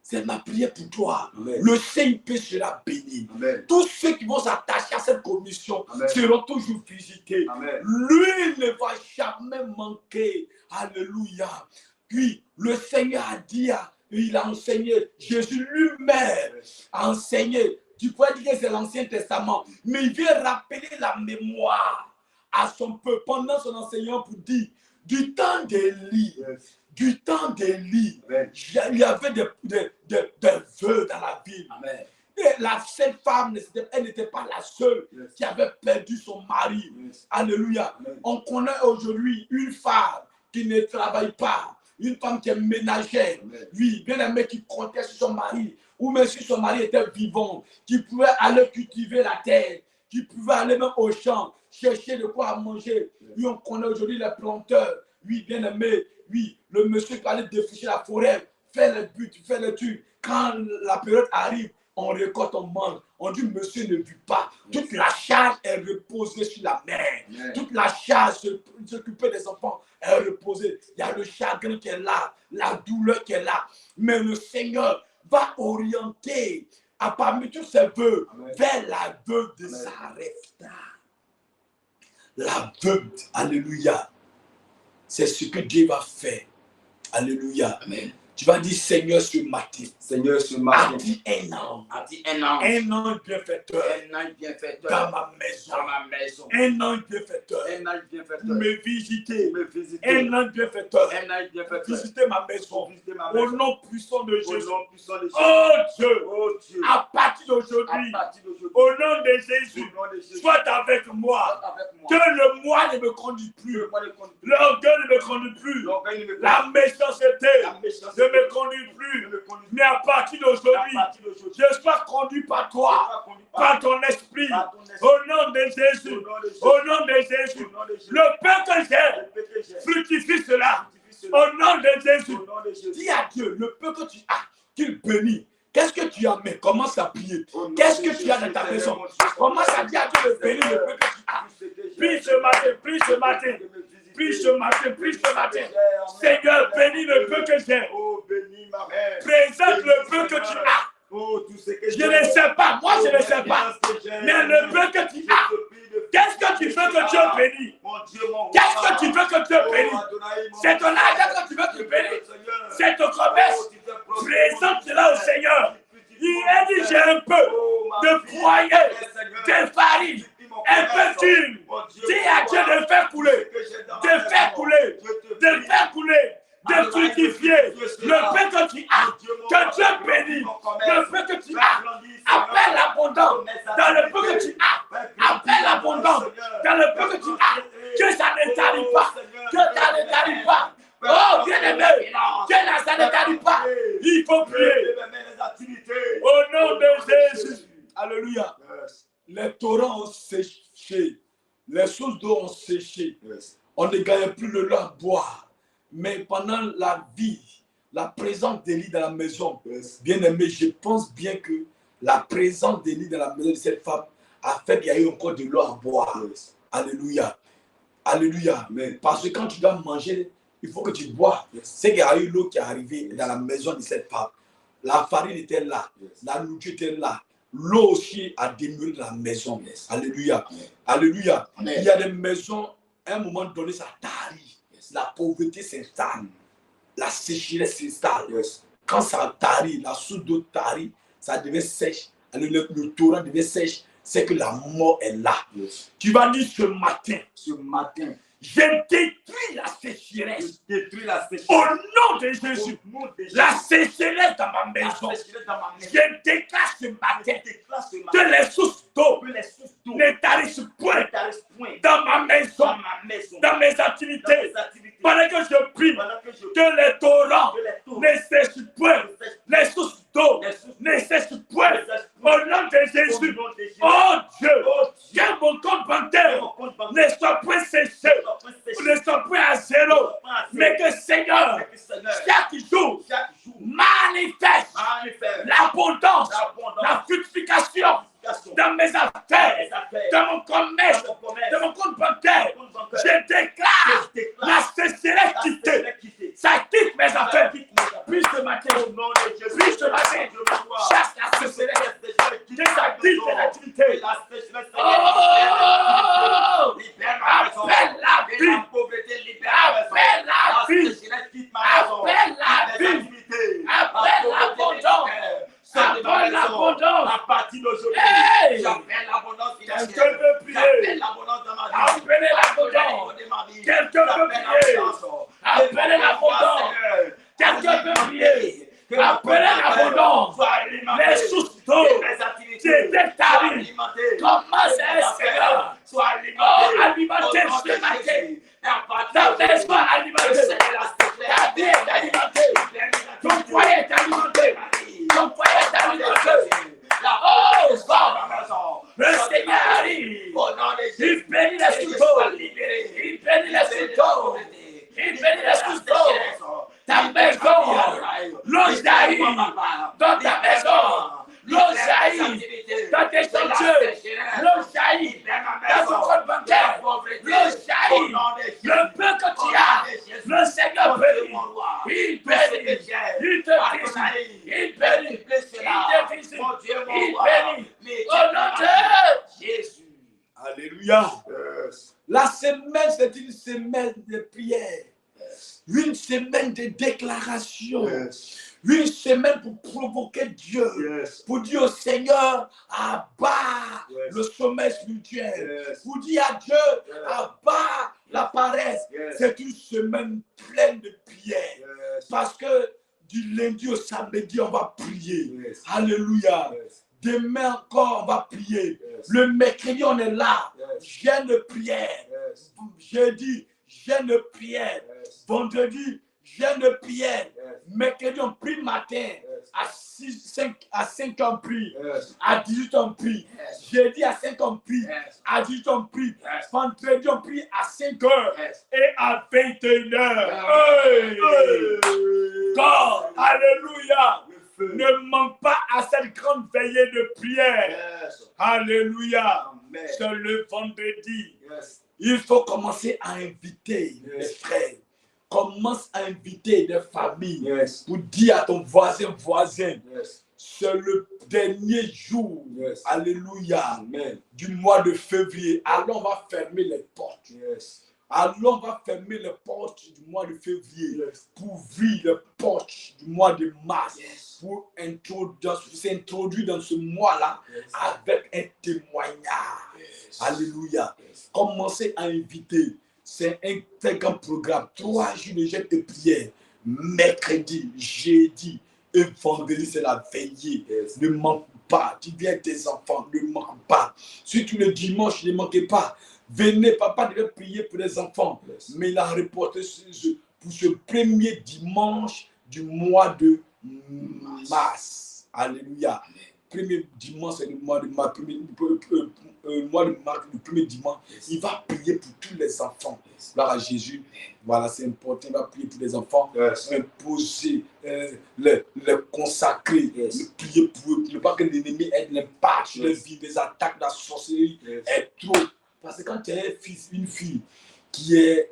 C'est ma prière pour toi. Amen. Le CIP sera béni. Amen. Tous ceux qui vont s'attacher à cette commission Amen. seront toujours visités. Amen. Lui ne va jamais manquer. Alléluia. Puis le Seigneur a dit, il a enseigné, Jésus lui-même a enseigné. Tu pourrais dire que c'est l'Ancien Testament, mais il vient rappeler la mémoire à son peuple pendant son enseignement pour dire, du temps d'Élie, Yes. du temps d'Élie, Amen. il y avait des vœux dans la ville. Amen. Et cette femme, elle n'était pas la seule Yes. qui avait perdu son mari. Yes. Alléluia. Amen. On connaît aujourd'hui une femme qui ne travaille pas, une femme qui est ménagère. Amen. Oui, bien aimé, qui comptait sur son mari, ou même si son mari était vivant, qui pouvait aller cultiver la terre, qui pouvait aller même au champ, chercher de quoi manger. Oui, on connaît aujourd'hui les planteurs. Oui, bien aimé, oui, le monsieur qui allait défricher la forêt, faire les buts, faire les trucs. Quand la période arrive, on récolte, on mange. On dit, monsieur ne vit pas. Toute la charge est reposée sur la mère. Amen. Toute la charge, s'occuper des enfants, est reposée. Il y a le chagrin qui est là, la douleur qui est là. Mais le Seigneur va orienter, à parmi tous ses vœux, Amen. vers la veuve de Amen. Sarepta. La veuve, alléluia. C'est ce que Dieu va faire. Alléluia. Amen. Tu vas dire, Seigneur, ce matin, Seigneur, ce a matin, dit un an. a dit un an. Un ange bienfaiteur Un ange bienfaiteur dans ma maison. dans ma maison. Un ange bienfaiteur Un ange pour bienfaiteur me visiter. me visiter. Un ange bienfaiteur Un ange bienfaiteur visiter ma maison. visiter ma Au maison. nom puissant de Au Jésus. nom puissant de Jésus. Oh Dieu, Oh Dieu. à partir À d'aujourd'hui, partir d'aujourd'hui, au nom de au Jésus, nom de Jésus, sois avec moi. sois avec moi. Que le moi ne me conduise plus. Le moi ne conduit plus. L'orgueil ne me conduit plus. L'orgueil ne me La conduit méchanceté plus. La méchanceté ne me conduit ne plus. me conduit Mais à partir plus. d'aujourd'hui, À partir d'aujourd'hui, je sois conduit par toi, sois conduit par ton esprit. par ton esprit. Au nom de Jésus. Au nom de Jésus. Au nom de Jésus. Au nom de Jésus. Le pain que j'ai, Le péché, j'ai. fructifie cela. Fructifie Au cela. nom de Jésus. Au nom de Jésus. Dis à Dieu, le peu que tu as, qu'il bénit. Qu'est-ce que tu as, mais commence à prier. Au nom Qu'est-ce de que tu as dans Jésus, ta Seigneur, maison? mon Dieu, Commence à dire à Dieu de bénir le peu que tu as. Prie ce matin, prie ce matin. Prie ce matin, prie ce matin. Seigneur, bénis le peu que j'ai. Oh, bénis ma mère. Présente le peu que tu as. Oh, tout ce que Je ne sais pas, moi je ne sais pas. Mais le peu que tu as, qu'est-ce que tu veux que Dieu bénisse? Mon Dieu, mon Qu'est-ce que tu veux que Dieu bénisse? C'est ton argent que tu veux qu'il bénisse. C'est ton commerce. Présente cela au Seigneur. Il a dit, j'ai un peu de foyer, de farine, un peu d'huile. Dis à Dieu de faire couler, de faire couler, de faire couler, de fructifier. Le peu que tu as, que Dieu bénisse. Le peu que tu as, appelle l'abondance dans le peu que tu as. Appelle l'abondance dans le peu que tu as. Que ça ne t'arrive pas. Que ça ne t'arrive pas. Oh, bien aimé, que ça ne t'arrive pas. Il faut prier. Au nom de Jésus. Alléluia. Les torrents ont séché. Les sources d'eau ont séché. On ne gagne plus le lait à boire. Mais pendant la vie, la présence d'Élie dans la maison, bien aimé, je pense bien que la présence d'Élie dans la maison de cette femme a fait qu'il y a eu encore de l'eau à boire. Alléluia. Alléluia. Amen. Parce que quand tu dois manger, il faut que tu bois. C'est qu'il y a eu l'eau qui est arrivée dans la maison de cette femme. La farine était là, la nourriture était là. L'eau aussi a demeuré dans la maison. Alléluia. Alléluia. Il y a des maisons, à un moment donné, ça tarit. La pauvreté s'installe. La sécheresse s'installe. Quand ça tarit, la source d'eau tarit, ça devient sèche. Le torrent devient sèche. C'est que la mort est là. Tu vas dire ce matin, je détruis la sécheresse. Au nom de Jésus. La sécheresse dans ma maison. Je déclare ce matin que les sources d'eau ne tarissent point dans ma maison, dans mes activités. Pendant que je prie, que les torrents ne cessent point. Les sources d'eau ne cessent point. Au nom de Jésus. Oh Dieu, que mon compte bancaire ne soit point séché, ne soit point à zéro, mais que Seigneur, chaque jour, manifeste l'abondance, la fructification dans mes affaires, dans mon commerce, dans mon compte bancaire. Je déclare la sécheresse quittée. Ça quitte mes affaires. Puis ce matin, chasse la sécheresse. Que ça quitte mes activités. Oh! Appelle la vie. Appelle la vie. Appelle la vie. Appelle l'abondance. Appelle l'abondance. À partir d'aujourd'hui, hey! j'appelle l'abondance financière. Quelqu'un veut prier. J'appelle l'abondance dans ma vie. Appelez l'abondance. Quelqu'un veut prier. Appelez l'abondance. Quelqu'un veut prier. Appelez l'abondance. Les sources d'eau qui étaient taries. Commence à Seigneur. Oh, alimenter ce matin. Ta maison est alimentée. Ta vie est alimentée. Ton foyer est alimenté. Ton foyer est alimenté. Oh, God. Le Seigneur arrive. Il bénit les sources d'eau. Il bénit les sources d'eau. Il bénit les sources d'eau. Ta maison, l'eau jaillit dans ta maison. L'eau jaillit dans tes chantiers. L'eau jaillit dans ton compte bancaire. L'eau jaillit. Le peu que tu as, le Seigneur bénit. Il bénit. Il te visite. Il bénit. Il te visite. Il bénit. Au nom de Jésus. Alléluia. La semaine, c'est une semaine de prière. Une semaine de déclaration. Une semaine pour provoquer Dieu. Pour dire au Seigneur, abat le sommeil spirituel. Pour dire à Dieu, abat la paresse. C'est une semaine pleine de prière. Parce que du lundi au samedi, on va prier. Alléluia. Demain encore, on va prier. Le mercredi, on est là. Jeûne de prière. Jeudi, jeûne de prière. Vendredi, jeûne de prière. Mercredi, on prie le matin. À 5 on prie. À 18 on prie. Jeudi, à 5 on prie. À 18 on prie. Vendredi, on prie à 5 heures. Et à 21 heures. Hey! God, alléluia. Ne manque pas à cette grande veillée de prière. Alléluia. C'est le vendredi. Il faut commencer à inviter les frères. Commence à inviter des familles pour dire à ton voisin, c'est le dernier jour, alléluia, du mois de février. Alors on va fermer les portes. Alors on va fermer les portes du mois de février pour ouvrir les portes du mois de mars, pour s'introduire dans ce mois-là avec un témoignage. Alléluia. Commencez à inviter. C'est un très grand programme. 3 jours de jeûne et prière. Mercredi, jeudi et vendredi, c'est la veillée. Ne manque pas. Tu viens avec tes enfants, ne manque pas. Surtout le dimanche, ne manquez pas. Venez, papa devait prier pour les enfants. Mais il a reporté pour ce premier dimanche du mois de mars. Alléluia. Premier dimanche, c'est le mois de mars. Le premier dimanche, il va prier pour tous les enfants. Gloire à Jésus. Voilà, c'est important. Il va prier pour les enfants. Imposer, les consacrer, prier pour eux. Ne pas que l'ennemi ait l'impact sur les vies, des attaques de la sorcellerie est trop. Parce que quand tu as un fils, une fille qui est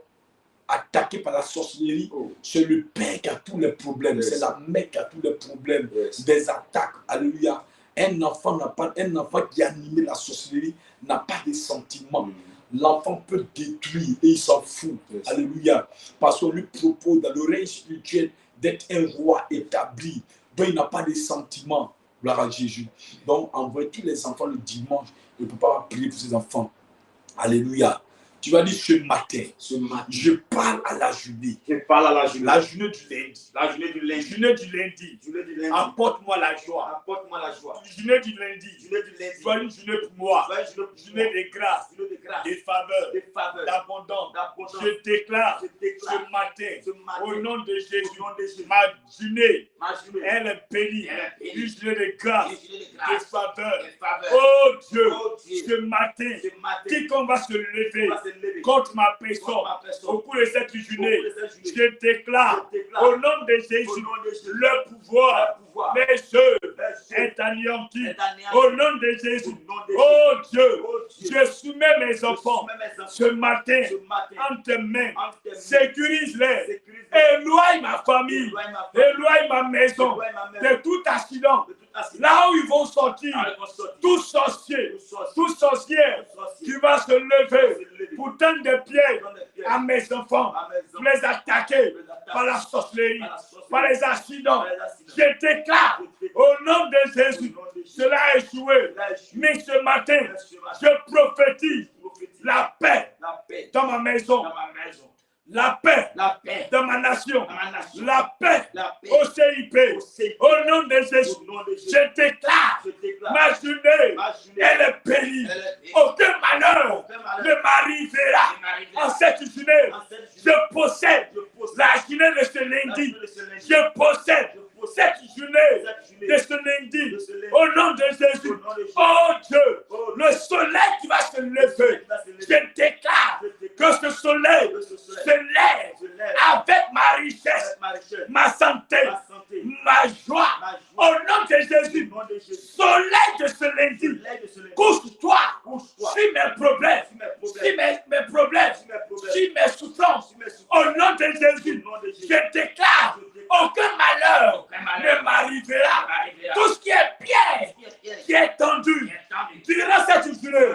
attaqué par la sorcellerie, c'est le père qui a tous les problèmes, c'est la mère qui a tous les problèmes, des attaques. Alléluia. Un enfant qui a animé la sorcellerie n'a pas de sentiments. L'enfant peut détruire et il s'en fout. Alléluia. Parce qu'on lui propose dans le règne spirituel d'être un roi établi. Donc il n'a pas de sentiments. Gloire à Jésus. Donc envoyez tous les enfants le dimanche. Il ne peut pas prier pour ses enfants. Alléluia. Tu vas dire ce matin, je parle à la journée. Je parle à la journée. La journée du lundi. La journée du lundi. Journée du lundi. Apporte-moi la joie. Apporte-moi la joie. Journée du lundi. Journée du lundi. Sois une journée pour moi. Journée de grâce. Journée de grâce. De faveur. De faveur. D'abondance. D'abondance. Je déclare ce matin, au nom de Jésus, ma journée, elle est bénie. Une journée de grâce. De faveur. Oh Dieu, ce matin, quiconque va se lever contre ma personne au cours de cette journée, je déclare au nom de Jésus le pouvoir, les œuvres est anéanti au nom de Jésus. Oh Dieu, je soumets mes enfants ce matin en tes mains, sécurise-les, éloigne ma famille, éloigne ma maison de tout accident. Là où ils vont sortir, tout sorcier, toute sorcière qui va se lever pour tendre des pieds à mes enfants, pour les attaquer par la sorcellerie, par les accidents. Je déclare au nom de Jésus, cela a échoué. Mais ce matin, je prophétise la paix dans ma maison. La paix dans ma nation, la paix au CIP, au nom de Jésus, je déclare ma journée, elle est bénie. Aucun malheur ne m'arrivera en cette journée. Je possède la journée de ce lundi. Je possède cette journée de ce lundi. Au nom de Jésus, oh Dieu, le soleil qui va se lever, je déclare que ce soleil se lève avec ma richesse, ma santé, ma joie. Au nom de Jésus, soleil de ce lundi, couche-toi sur mes problèmes, sur mes problèmes, sur mes souffrances. Au nom de Jésus, je déclare aucun malheur ne m'arrivera. Tout ce qui est pierre, qui est tendu durant cette journée.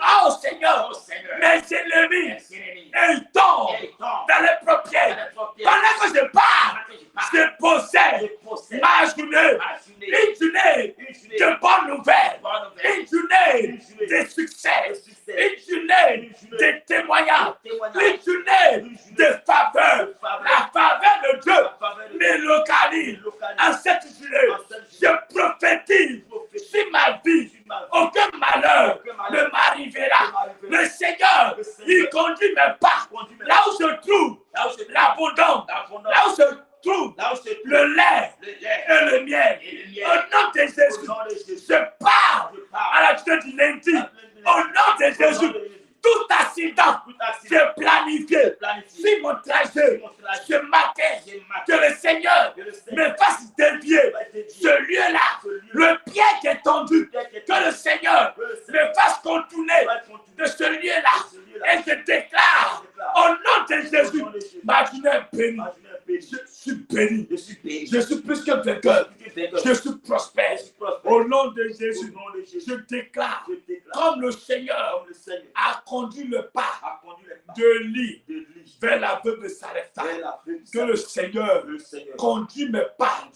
Oh Seigneur, mes ennemis, ils tombent dans les propriétés. Pendant que je parle, je possède ma journée. Une journée de bonnes nouvelles. Une journée de succès. Une journée de témoignage. Une journée de faveur. La faveur de Dieu me localise en cette journée. Je prophétise sur ma vie. Aucun malheur ne m'arrivera. Le Seigneur, il conduit mes pas. Là où se trouve l'abondance, là où se trouve le lait et le miel. Au nom de Jésus, je parle à la journée du lundi. Au nom de Jésus, tout accident, je planifie sur mon trajet ce matin, que le Seigneur me fasse dévier ce lieu-là, le pied qui est tendu, que le Seigneur me fasse contourner de ce lieu-là, et je déclare au nom de Jésus, ma journée est bénie. Je suis béni. Je suis plus que vainqueur. Je suis prospère. Au nom de Jésus, je déclare, comme le Seigneur a conduit le pas de lit vers la veuve de Sarepta, que le Seigneur conduit mes pas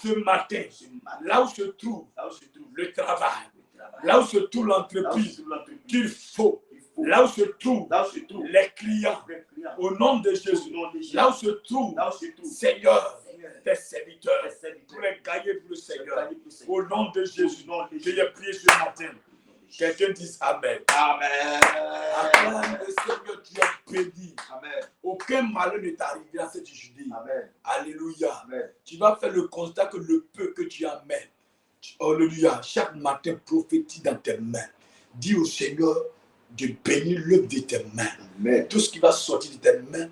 ce matin, là où se trouve le travail, là où se trouve l'entreprise qu'il faut, là où se trouvent les clients, au nom de Jésus, là où se trouve, Seigneur, tes serviteurs, pour les gagner pour le Seigneur, au nom de Jésus, que j'ai prié ce matin. Quelqu'un dise Amen. Amen. Acclame le Seigneur, tu es béni. Amen. Aucun malheur ne t'arrivera cette journée. Amen. Alléluia. Amen. Tu vas faire le constat que le peu que tu amènes, alléluia, chaque matin prophétise dans tes mains. Dis au Seigneur de bénir l'œuvre de tes mains. Amen. Tout ce qui va sortir de tes mains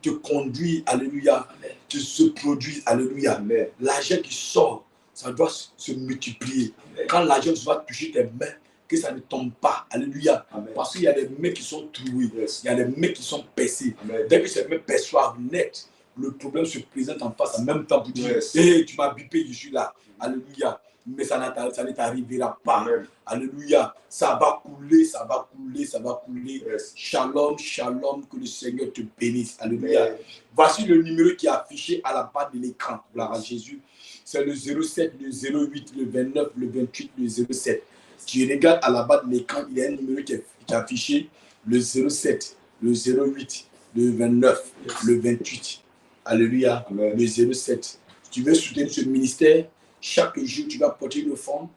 te conduit, alléluia, te se produit, alléluia. L'argent qui sort, ça doit se multiplier. Amen. Quand l'argent va toucher tes mains, que ça ne tombe pas. Alléluia. Amen. Parce qu'il y a des mains qui sont trouées. Yes. Il y a des mains qui sont percées. Amen. Dès que ces mains perçoivent net, le problème se présente en face en même temps pour dire, Yes. hey, tu m'as bipé, je suis là. Alléluia. Mais ça ne t'arrivera pas. Amen. Alléluia. Ça va couler, ça va couler, ça va couler. Yes. Shalom, shalom, que le Seigneur te bénisse. Alléluia. Amen. Voici le numéro qui est affiché à la bas de l'écran. Gloire à Jésus. C'est le 07, le 08, le 29, le 28, le 07. Tu regardes à la bas de l'écran, il y a un numéro qui est affiché, le 07, le 08, le 29, le 28. Alléluia. Amen. Le 07. Si tu veux soutenir ce ministère, chaque jour, tu vas porter le fond.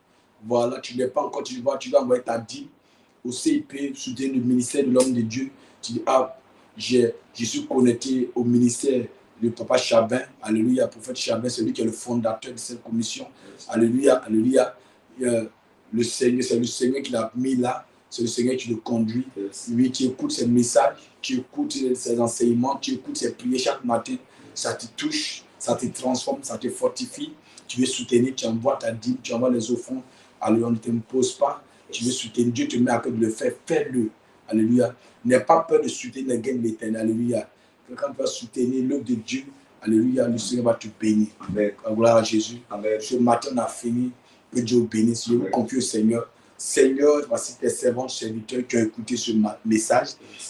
Voilà, tu n'es pas encore, tu vas envoyer ta dîme au CIP, soutenir le ministère de l'homme de Dieu. Tu dis, ah, je suis connecté au ministère de Papa Chabin. Alléluia, prophète Chabin, c'est lui qui est le fondateur de cette commission. Alléluia, alléluia. Le Seigneur, c'est le Seigneur qui l'a mis là. C'est le Seigneur qui le conduit. Lui, tu écoutes ses messages, tu écoutes ses enseignements, tu écoutes ses prières chaque matin. Ça te touche, ça te transforme, ça te fortifie. Tu veux soutenir, tu envoies ta dîme, tu envoies les offrandes. Alléluia, on ne t'impose pas. Tu veux soutenir, Dieu te met à cœur de le faire, fais-le. Alléluia. N'aie pas peur de soutenir les gains de l'éternel. Alléluia. Quelqu'un va soutenir l'œuvre de Dieu. Alléluia, le Seigneur va te bénir. Amen. Gloire à Jésus. Amen. Ce matin, on a fini. Que Dieu bénisse. Je vous confie au Seigneur. Seigneur, voici tes servants, serviteurs qui ont écouté ce message.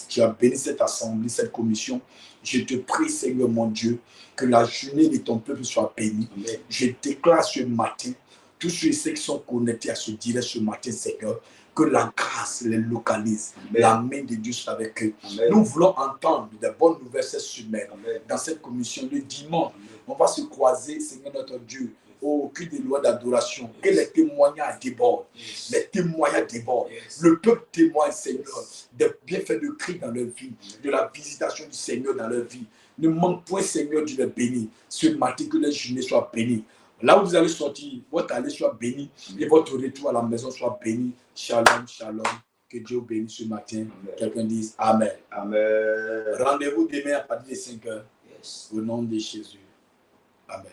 Tu as béni cette assemblée, cette commission. Je te prie, Seigneur mon Dieu, que la journée de ton peuple soit bénie. Amen. Je déclare ce matin, tous ceux qui sont connectés à ce direct ce matin, Seigneur, que la grâce les localise. Amen. La main de Dieu soit avec eux. Amen. Nous voulons entendre de bonnes nouvelles cette semaine. Amen. Dans cette commission, le dimanche, on va se croiser, Seigneur notre Dieu, au cul des lois d'adoration. Que les témoignages débordent. Les témoignages débordent. Le peuple témoigne, Seigneur, des bienfaits de Christ dans leur vie, de la visitation du Seigneur dans leur vie. Ne manque point, Seigneur, Dieu les bénit. Ce matin, que les journées soient bénies. Là où vous allez sortir, votre allée soit bénie et votre retour à la maison soit béni. Shalom, shalom. Que Dieu bénisse ce matin. Quelqu'un dise Amen. Amen. Rendez-vous demain à partir de 5 heures. Yes. Au nom de Jésus. Amen.